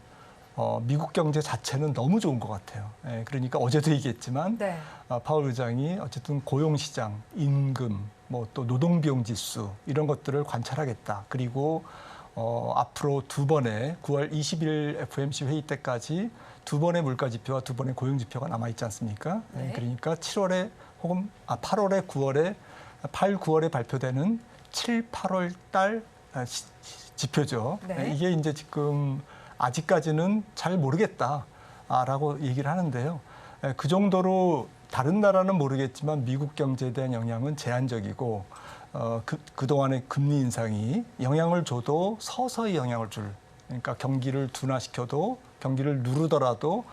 미국 경제 자체는 너무 좋은 것 같아요. 그러니까 어제도 얘기했지만 네. 파월 의장이 어쨌든 고용 시장, 임금, 뭐 또 노동 비용 지수 이런 것들을 관찰하겠다. 그리고 앞으로 두 번의 9월 20일 FOMC 회의 때까지 두 번의 물가 지표와 두 번의 고용 지표가 남아 있지 않습니까? 네. 그러니까 7월에 혹은 8월에 9월에 8, 9월에 발표되는 7, 8월 달 지표죠. 네. 이게 이제 지금 아직까지는 잘 모르겠다라고 얘기를 하는데요. 그 정도로 다른 나라는 모르겠지만 미국 경제에 대한 영향은 제한적이고 그동안의 금리 인상이 영향을 줘도 서서히 영향을 줄, 그러니까 경기를 둔화시켜도 경기를 누르더라도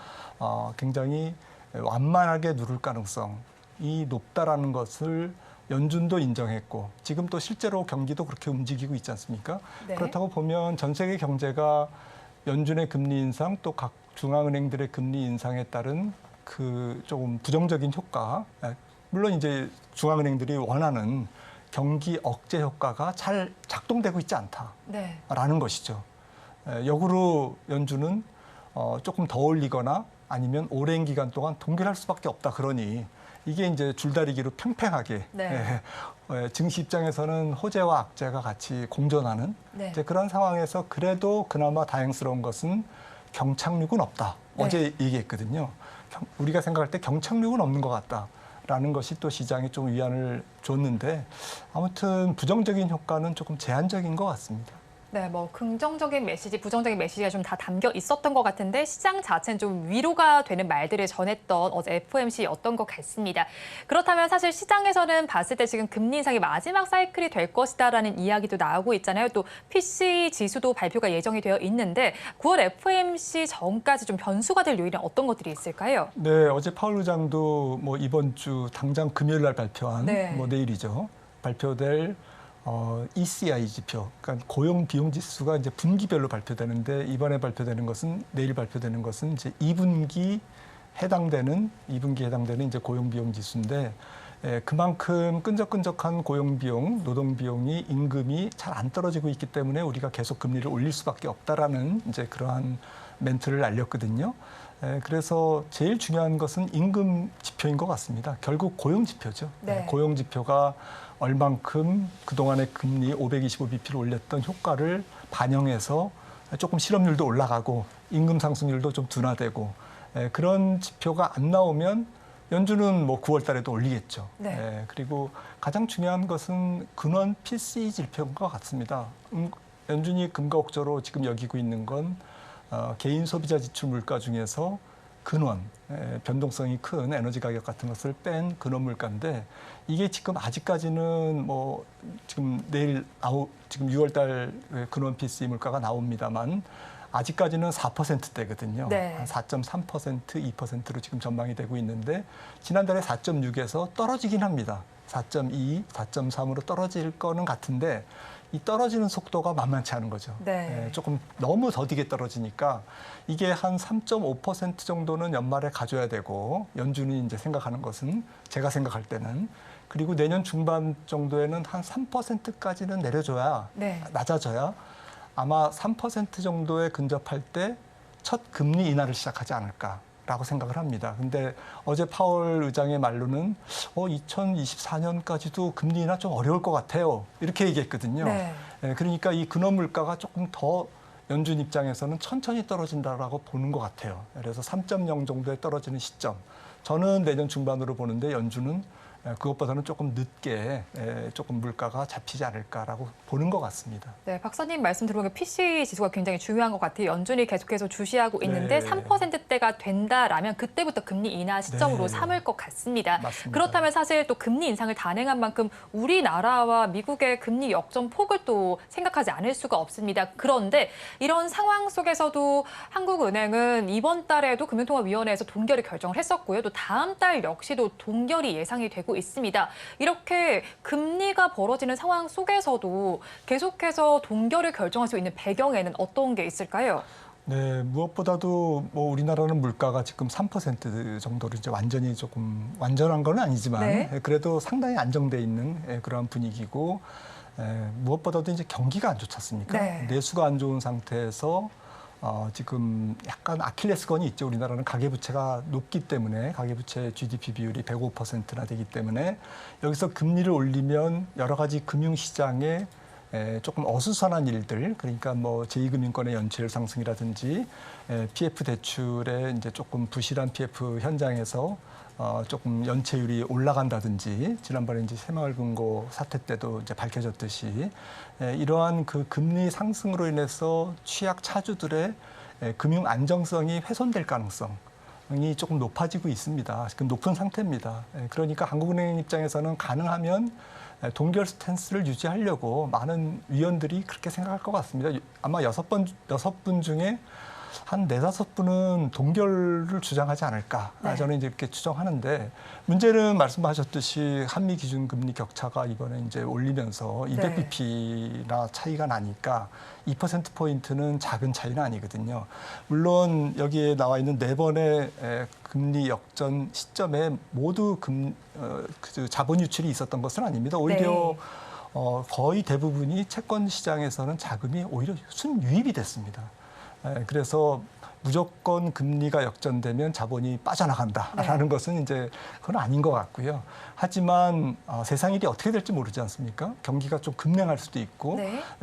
굉장히 완만하게 누를 가능성이 높다라는 것을 연준도 인정했고 지금 또 실제로 경기도 그렇게 움직이고 있지 않습니까? 네. 그렇다고 보면 전 세계 경제가 연준의 금리 인상 또 각 중앙은행들의 금리 인상에 따른 그 조금 부정적인 효과, 물론 이제 중앙은행들이 원하는 경기 억제 효과가 잘 작동되고 있지 않다라는 네. 것이죠. 역으로 연준은 조금 더 올리거나 아니면 오랜 기간 동안 동결할 수밖에 없다. 그러니 이게 이제 줄다리기로 팽팽하게 네. 증시 입장에서는 호재와 악재가 같이 공존하는 네. 이제 그런 상황에서 그래도 그나마 다행스러운 것은 경착륙은 없다. 네. 어제 얘기했거든요. 우리가 생각할 때 경착륙은 없는 것 같다라는 것이 또 시장에 좀 위안을 줬는데 아무튼 부정적인 효과는 조금 제한적인 것 같습니다. 네, 뭐 긍정적인 메시지, 부정적인 메시지가 좀 다 담겨 있었던 것 같은데 시장 자체는 좀 위로가 되는 말들을 전했던 어제 FOMC였던 것 같습니다. 그렇다면 사실 시장에서는 봤을 때 지금 금리 인상이 마지막 사이클이 될 것이다라는 이야기도 나오고 있잖아요. 또 PCE 지수도 발표가 예정이 되어 있는데 9월 FOMC 전까지 좀 변수가 될 요인은 어떤 것들이 있을까요? 네, 어제 파월 의장도 뭐 이번 주 당장 금요일 날 발표한 네. 뭐 내일이죠. 발표될 ECI 지표, 그러니까 고용 비용 지수가 이제 분기별로 발표되는데 이번에 발표되는 것은 내일 발표되는 것은 이제 2분기에 해당되는 이제 고용 비용 지수인데 그만큼 끈적끈적한 고용 비용, 노동 비용이 임금이 잘 안 떨어지고 있기 때문에 우리가 계속 금리를 올릴 수밖에 없다라는 이제 그러한 멘트를 알렸거든요. 그래서 제일 중요한 것은 임금 지표인 것 같습니다. 결국 고용 지표죠. 네. 고용 지표가 얼만큼 그동안의 금리 525bp를 올렸던 효과를 반영해서 조금 실업률도 올라가고 임금 상승률도 좀 둔화되고 그런 지표가 안 나오면 연준은 뭐 9월 달에도 올리겠죠. 네. 그리고 가장 중요한 것은 근원 PCE 지표인 것 같습니다. 연준이 금가옥저로 지금 여기고 있는 건 개인 소비자 지출 물가 중에서 근원, 변동성이 큰 에너지 가격 같은 것을 뺀 근원 물가인데 이게 지금 아직까지는 뭐 지금 지금 6월 달 근원 PCE 물가가 나옵니다만 아직까지는 4%대거든요. 네. 한 4.3%, 2%로 지금 전망이 되고 있는데 지난달에 4.6에서 떨어지긴 합니다. 4.2, 4.3으로 떨어질 거는 같은데 이 떨어지는 속도가 만만치 않은 거죠. 네. 조금 너무 더디게 떨어지니까 이게 한 3.5% 정도는 연말에 가져야 되고 연준이 이제 생각하는 것은 제가 생각할 때는 그리고 내년 중반 정도에는 한 3%까지는 내려줘야 네. 낮아져야 아마 3% 정도에 근접할 때 첫 금리 인하를 시작하지 않을까라고 생각을 합니다. 근데 어제 파월 의장의 말로는 2024년까지도 금리 인하 좀 어려울 것 같아요. 이렇게 얘기했거든요. 네. 그러니까 이 근원 물가가 조금 더 연준 입장에서는 천천히 떨어진다라고 보는 것 같아요. 그래서 3.0 정도에 떨어지는 시점. 저는 내년 중반으로 보는데 연준은 그것보다는 조금 늦게 조금 물가가 잡히지 않을까라고 보는 것 같습니다. 네, 박사님 말씀 들어보면 PCE 지수가 굉장히 중요한 것 같아요. 연준이 계속해서 주시하고 있는데 네. 3%대가 된다라면 그때부터 금리 인하 시점으로 네. 삼을 것 같습니다. 맞습니다. 그렇다면 사실 또 금리 인상을 단행한 만큼 우리나라와 미국의 금리 역전폭을 또 생각하지 않을 수가 없습니다. 그런데 이런 상황 속에서도 한국은행은 이번 달에도 금융통화위원회에서 동결을 결정을 했었고요. 또 다음 달 역시도 동결이 예상이 되고 있습니다. 이렇게 금리가 벌어지는 상황 속에서도 계속해서 동결을 결정할 수 있는 배경에는 어떤 게 있을까요? 네, 무엇보다도 뭐 우리나라는 물가가 지금 3% 정도로 이제 완전히 조금 완전한 건 아니지만 네. 그래도 상당히 안정돼 있는 그러한 분위기고 무엇보다도 이제 경기가 안 좋지 않습니까? 네. 내수가 안 좋은 상태에서 지금 약간 아킬레스건이 있죠. 우리나라는 가계부채가 높기 때문에 가계부채 GDP 비율이 105%나 되기 때문에 여기서 금리를 올리면 여러 가지 금융시장에 조금 어수선한 일들, 그러니까 뭐 제2금융권의 연체율 상승이라든지 PF 대출의 이제 조금 부실한 PF 현장에서 조금 연체율이 올라간다든지 지난번에 이제 새마을금고 사태 때도 이제 밝혀졌듯이 이러한 그 금리 상승으로 인해서 취약 차주들의 금융 안정성이 훼손될 가능성이 조금 높아지고 있습니다. 지금 높은 상태입니다. 그러니까 한국은행 입장에서는 가능하면 동결 스탠스를 유지하려고 많은 위원들이 그렇게 생각할 것 같습니다. 아마 6분 중에 한 4~5분은 동결을 주장하지 않을까. 네. 저는 이제 이렇게 추정하는데 문제는 말씀하셨듯이 한미 기준금리 격차가 이번에 이제 올리면서 200bp나 차이가 나니까 2%포인트는 작은 차이는 아니거든요. 물론 여기에 나와 있는 4번의 금리 역전 시점에 모두 그 자본 유출이 있었던 것은 아닙니다. 오히려 거의 대부분이 채권 시장에서는 자금이 오히려 순유입이 됐습니다. 그래서 무조건 금리가 역전되면 자본이 빠져나간다라는 것은 이제 그건 아닌 것 같고요. 하지만 세상 일이 어떻게 될지 모르지 않습니까? 경기가 좀 급냉할 수도 있고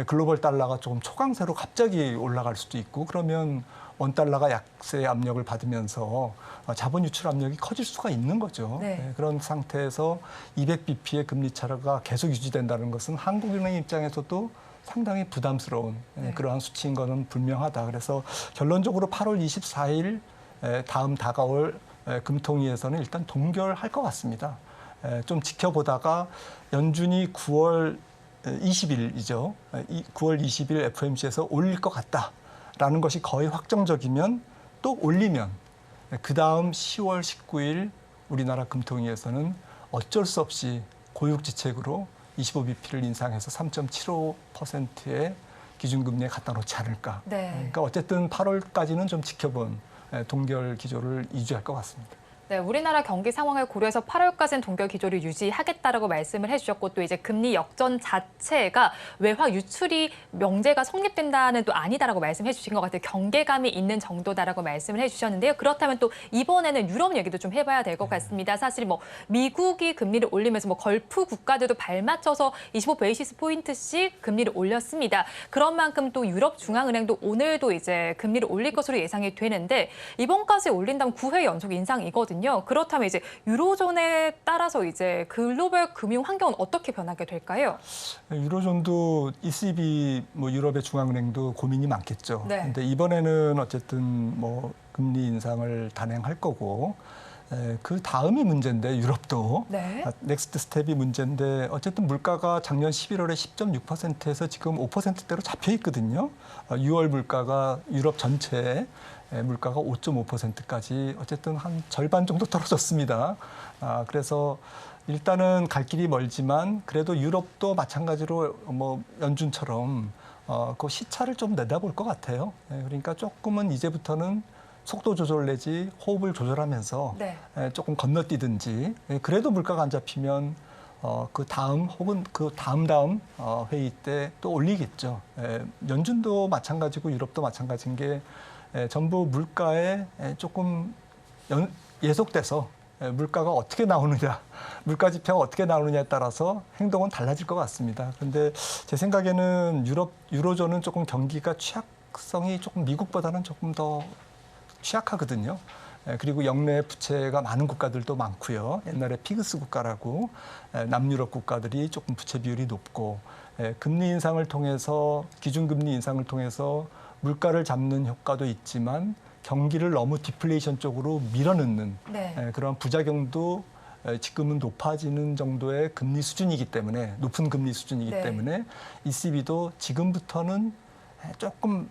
글로벌 달러가 조금 초강세로 갑자기 올라갈 수도 있고 그러면 원달러가 약세 압력을 받으면서 자본 유출 압력이 커질 수가 있는 거죠. 그런 상태에서 200bp의 금리 차가 계속 유지된다는 것은 한국은행 입장에서도 상당히 부담스러운 그러한 수치인 것은 분명하다. 그래서 결론적으로 8월 24일 다음 다가올 금통위에서는 일단 동결할 것 같습니다. 좀 지켜보다가 연준이 9월 20일이죠. 9월 20일 FOMC에서 올릴 것 같다라는 것이 거의 확정적이면 또 올리면 그 다음 10월 19일 우리나라 금통위에서는 어쩔 수 없이 고육지책으로 25bp를 인상해서 3.75%의 기준금리에 갖다 놓지 않을까. 그러니까 어쨌든 8월까지는 좀 지켜본 동결 기조를 유지할 것 같습니다. 네, 우리나라 경기 상황을 고려해서 8월까지는 동결 기조를 유지하겠다라고 말씀을 해주셨고 또 이제 금리 역전 자체가 외화 유출이 명제가 성립된다는 또 아니다라고 말씀해 주신 것 같아요. 경계감이 있는 정도다라고 말씀을 해주셨는데요. 그렇다면 또 이번에는 유럽 얘기도 좀 해봐야 될 것 같습니다. 사실 뭐 미국이 금리를 올리면서 뭐 걸프 국가들도 발맞춰서 25베이시스 포인트씩 금리를 올렸습니다. 그런 만큼 또 유럽 중앙은행도 오늘도 이제 금리를 올릴 것으로 예상이 되는데 이번까지 올린다면 9회 연속 인상이거든요. 그렇다면 이제 유로존에 따라서 이제 글로벌 금융 환경은 어떻게 변하게 될까요? 유로존도 ECB 뭐 유럽의 중앙은행도 고민이 많겠죠. 그런데 이번에는 어쨌든 뭐 금리 인상을 단행할 거고 그 다음이 문제인데 유럽도 넥스트 스텝이 문제인데 어쨌든 물가가 작년 11월에 10.6%에서 지금 5%대로 잡혀 있거든요. 6월 물가가 유럽 전체에 물가가 5.5%까지 어쨌든 한 절반 정도 떨어졌습니다. 그래서 일단은 갈 길이 멀지만 그래도 유럽도 마찬가지로 뭐 연준처럼 그 시차를 좀 내다볼 것 같아요. 그러니까 조금은 이제부터는 속도 조절 내지 호흡을 조절하면서 조금 건너뛰든지 그래도 물가가 안 잡히면 그 다음 혹은 그 다음 회의 때 또 올리겠죠. 연준도 마찬가지고 유럽도 마찬가지인 게 전부 물가에 조금 예속돼서 물가가 어떻게 나오느냐, 물가 지표가 어떻게 나오느냐에 따라서 행동은 달라질 것 같습니다. 그런데 제 생각에는 유로존은 조금 경기가 취약성이 조금 미국보다는 조금 더 취약하거든요. 그리고 역내 부채가 많은 국가들도 많고요. 옛날에 피그스 국가라고 남유럽 국가들이 조금 부채 비율이 높고 금리 인상을 통해서 기준금리 인상을 통해서 물가를 잡는 효과도 있지만 경기를 너무 디플레이션 쪽으로 밀어넣는 그런 부작용도 지금은 높아지는 정도의 금리 수준이기 때문에 높은 금리 수준이기 때문에 ECB도 지금부터는 조금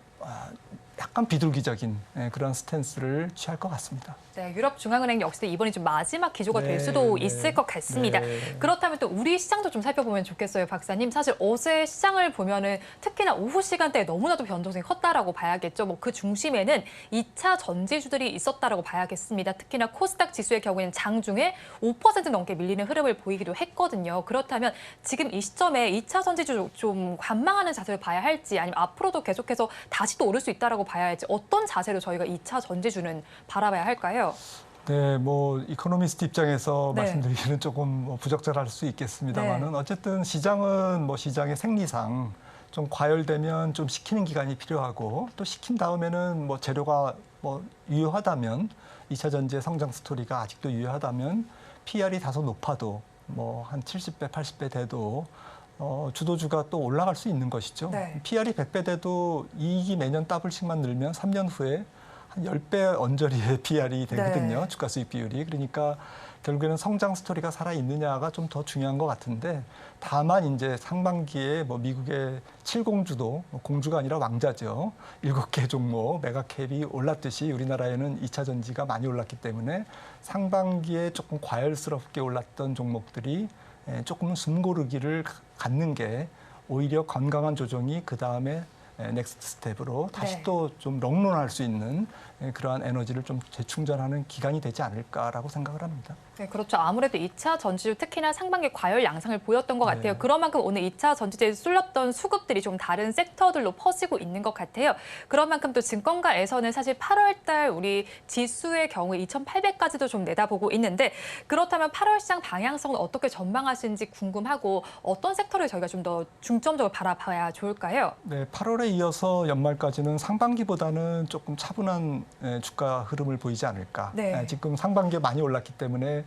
약간 비둘기적인 그런 스탠스를 취할 것 같습니다. 네, 유럽 중앙은행 역시 이번이 좀 마지막 기조가 될 수도 있을 것 같습니다. 그렇다면 또 우리 시장도 좀 살펴보면 좋겠어요, 박사님. 사실 어제 시장을 보면은 특히나 오후 시간대에 너무나도 변동성이 컸다라고 봐야겠죠. 뭐 그 중심에는 2차 전지주들이 있었다라고 봐야겠습니다. 특히나 코스닥 지수의 경우에는 장중에 5% 넘게 밀리는 흐름을 보이기도 했거든요. 그렇다면 지금 이 시점에 2차 전지주 좀 관망하는 자세를 봐야 할지 아니면 앞으로도 계속해서 다시 또 오를 수 있다라고 봐야 할지 어떤 자세로 저희가 2차 전지주는 바라봐야 할까요? 네, 뭐 이코노미스트 입장에서 말씀드리기는 조금 뭐 부적절할 수 있겠습니다만은 어쨌든 시장은 뭐 시장의 생리상 좀 과열되면 좀 식히는 기간이 필요하고 또 식힌 다음에는 뭐 재료가 뭐 유효하다면 2차 전지의 성장 스토리가 아직도 유효하다면 PR이 다소 높아도 뭐 한 70배, 80배 돼도 주도주가 또 올라갈 수 있는 것이죠. PR이 100배 돼도 이익이 매년 더블씩만 늘면 3년 후에 한 한 10배 언저리의 PR이 되거든요. 네. 주가 수익 비율이. 그러니까 결국에는 성장 스토리가 살아있느냐가 좀 더 중요한 것 같은데 다만 이제 상반기에 뭐 미국의 7공주도 공주가 아니라 왕자죠. 7개 종목 메가캡이 올랐듯이 우리나라에는 2차 전지가 많이 올랐기 때문에 상반기에 조금 과열스럽게 올랐던 종목들이 조금 숨고르기를 갖는 게 오히려 건강한 조정이 그다음에 넥스트 스텝으로 다시 네. 또 좀 롱런할 수 있는 그러한 에너지를 좀 재충전하는 기간이 되지 않을까라고 생각을 합니다. 네, 그렇죠. 아무래도 2차 전지주 특히나 상반기 과열 양상을 보였던 것 같아요. 네. 그런 만큼 오늘 2차 전지주에 쏠렸던 수급들이 좀 다른 섹터들로 퍼지고 있는 것 같아요. 그런 만큼 또 증권가에서는 사실 8월 달 우리 지수의 경우 2,800까지도 좀 내다보고 있는데 그렇다면 8월 시장 방향성은 어떻게 전망하시는지 궁금하고 어떤 섹터를 저희가 좀 더 중점적으로 바라봐야 좋을까요? 네, 8월에 이어서 연말까지는 상반기보다는 조금 차분한 주가 흐름을 보이지 않을까. 네. 지금 상반기에 많이 올랐기 때문에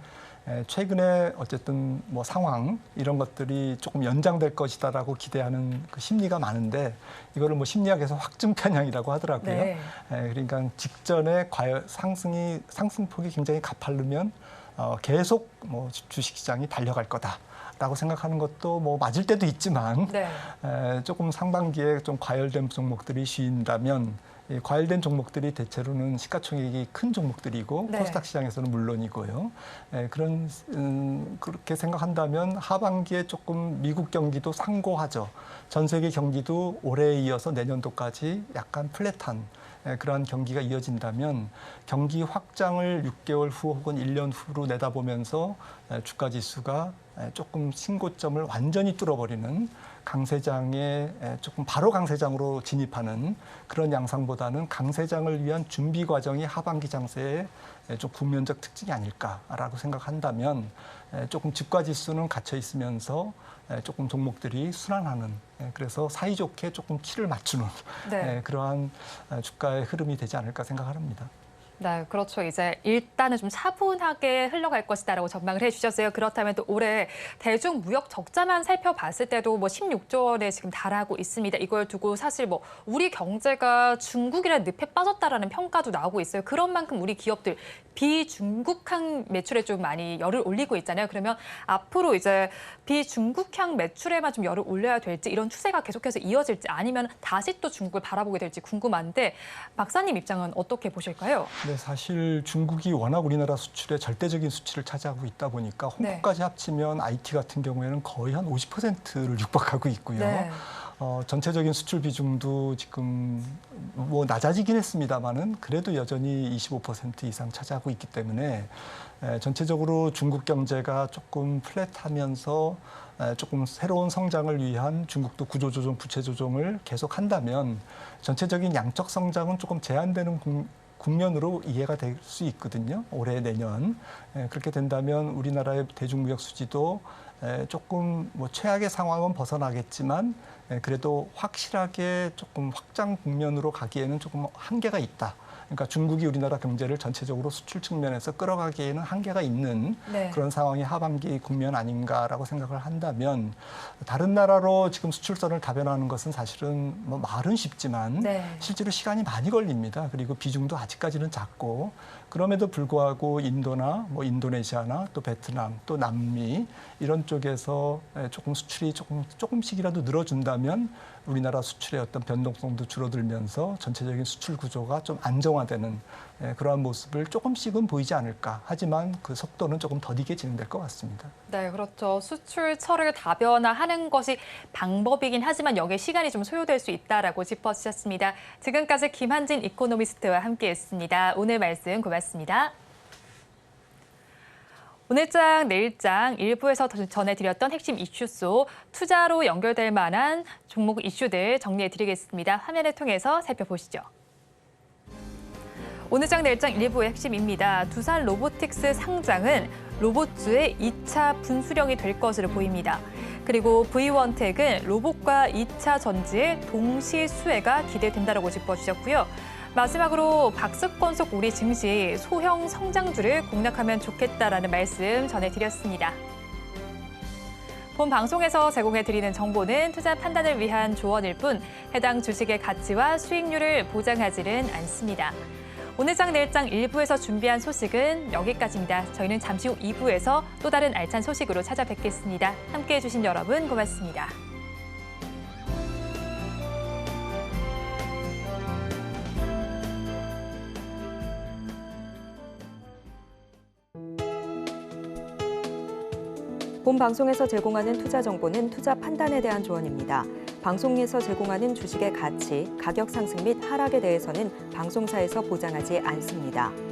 최근에 어쨌든 뭐 상황 이런 것들이 조금 연장될 것이다라고 기대하는 그 심리가 많은데 이거를 뭐 심리학에서 확증 편향이라고 하더라고요. 네. 그러니까 직전에 과열 상승폭이 굉장히 가파르면 계속 뭐 주식시장이 달려갈 거다라고 생각하는 것도 뭐 맞을 때도 있지만 네. 조금 상반기에 좀 과열된 종목들이 쉬인다면 이 과열된 종목들이 대체로는 시가총액이 큰 종목들이고 네. 코스닥 시장에서는 물론이고요. 그렇게 생각한다면 하반기에 조금 미국 경기도 상고하죠. 전 세계 경기도 올해에 이어서 내년도까지 약간 플랫한 그러한 경기가 이어진다면 경기 확장을 6개월 후 혹은 1년 후로 내다보면서 주가 지수가 조금 신고점을 완전히 뚫어버리는 강세장에 조금 바로 강세장으로 진입하는 그런 양상보다는 강세장을 위한 준비 과정이 하반기 장세의 좀 국면적 특징이 아닐까라고 생각한다면 조금 주가 지수는 갇혀 있으면서 조금 종목들이 순환하는 그래서 사이좋게 조금 키를 맞추는 네. 그러한 주가의 흐름이 되지 않을까 생각합니다. 네, 그렇죠. 이제 일단은 좀 차분하게 흘러갈 것이다라고 전망을 해주셨어요. 그렇다면 또 올해 대중 무역 적자만 살펴봤을 때도 뭐 16조 원에 지금 달하고 있습니다. 이걸 두고 사실 뭐 우리 경제가 중국이라는 늪에 빠졌다라는 평가도 나오고 있어요. 그런 만큼 우리 기업들 비중국향 매출에 좀 많이 열을 올리고 있잖아요. 그러면 앞으로 이제 비중국향 매출에만 좀 열을 올려야 될지 이런 추세가 계속해서 이어질지 아니면 다시 또 중국을 바라보게 될지 궁금한데 박사님 입장은 어떻게 보실까요? 네, 사실 중국이 워낙 우리나라 수출의 절대적인 수치를 차지하고 있다 보니까 홍보까지 합치면 IT 같은 경우에는 거의 한 50%를 육박하고 있고요. 네. 전체적인 수출 비중도 지금 뭐 낮아지긴 했습니다만은 그래도 여전히 25% 이상 차지하고 있기 때문에 전체적으로 중국 경제가 조금 플랫하면서 조금 새로운 성장을 위한 중국도 구조조정, 부채조정을 계속한다면 전체적인 양적 성장은 조금 제한되는 국면으로 이해가 될 수 있거든요. 올해 내년. 그렇게 된다면 우리나라의 대중무역 수지도 조금 뭐 최악의 상황은 벗어나겠지만 그래도 확실하게 조금 확장 국면으로 가기에는 조금 한계가 있다. 그러니까 중국이 우리나라 경제를 전체적으로 수출 측면에서 끌어가기에는 한계가 있는 네. 그런 상황이 하반기 국면 아닌가라고 생각을 한다면 다른 나라로 지금 수출선을 다변하는 것은 사실은 뭐 말은 쉽지만 네. 실제로 시간이 많이 걸립니다. 그리고 비중도 아직까지는 작고 그럼에도 불구하고 인도나 뭐 인도네시아나 또 베트남 또 남미 이런 쪽에서 조금 수출이 조금씩이라도 늘어준다면 우리나라 수출의 어떤 변동성도 줄어들면서 전체적인 수출 구조가 좀 안정화되는 그러한 모습을 조금씩은 보이지 않을까. 하지만 그 속도는 조금 더디게 진행될 것 같습니다. 네, 그렇죠. 수출처를 다변화하는 것이 방법이긴 하지만 여기에 시간이 좀 소요될 수 있다라고 짚어주셨습니다. 지금까지 김한진 이코노미스트와 함께했습니다. 오늘 말씀 고맙습니다. 오늘장, 내일장 일부에서 전해드렸던 핵심 이슈소 투자로 연결될 만한 종목 이슈들 정리해드리겠습니다. 화면을 통해서 살펴보시죠. 오늘장, 내일장 일부의 핵심입니다. 두산 로보틱스 상장은 로봇주의 2차 분수령이 될 것으로 보입니다. 그리고 V1텍은 로봇과 2차 전지의 동시 수혜가 기대된다라고 짚어주셨고요. 마지막으로 박스권 속 우리 증시 소형 성장주를 공략하면 좋겠다라는 말씀 전해드렸습니다. 본 방송에서 제공해드리는 정보는 투자 판단을 위한 조언일 뿐 해당 주식의 가치와 수익률을 보장하지는 않습니다. 오늘장 내일장 1부에서 준비한 소식은 여기까지입니다. 저희는 잠시 후 2부에서 또 다른 알찬 소식으로 찾아뵙겠습니다. 함께해 주신 여러분 고맙습니다. 본 방송에서 제공하는 투자 정보는 투자 판단에 대한 조언입니다. 방송에서 제공하는 주식의 가치, 가격 상승 및 하락에 대해서는 방송사에서 보장하지 않습니다.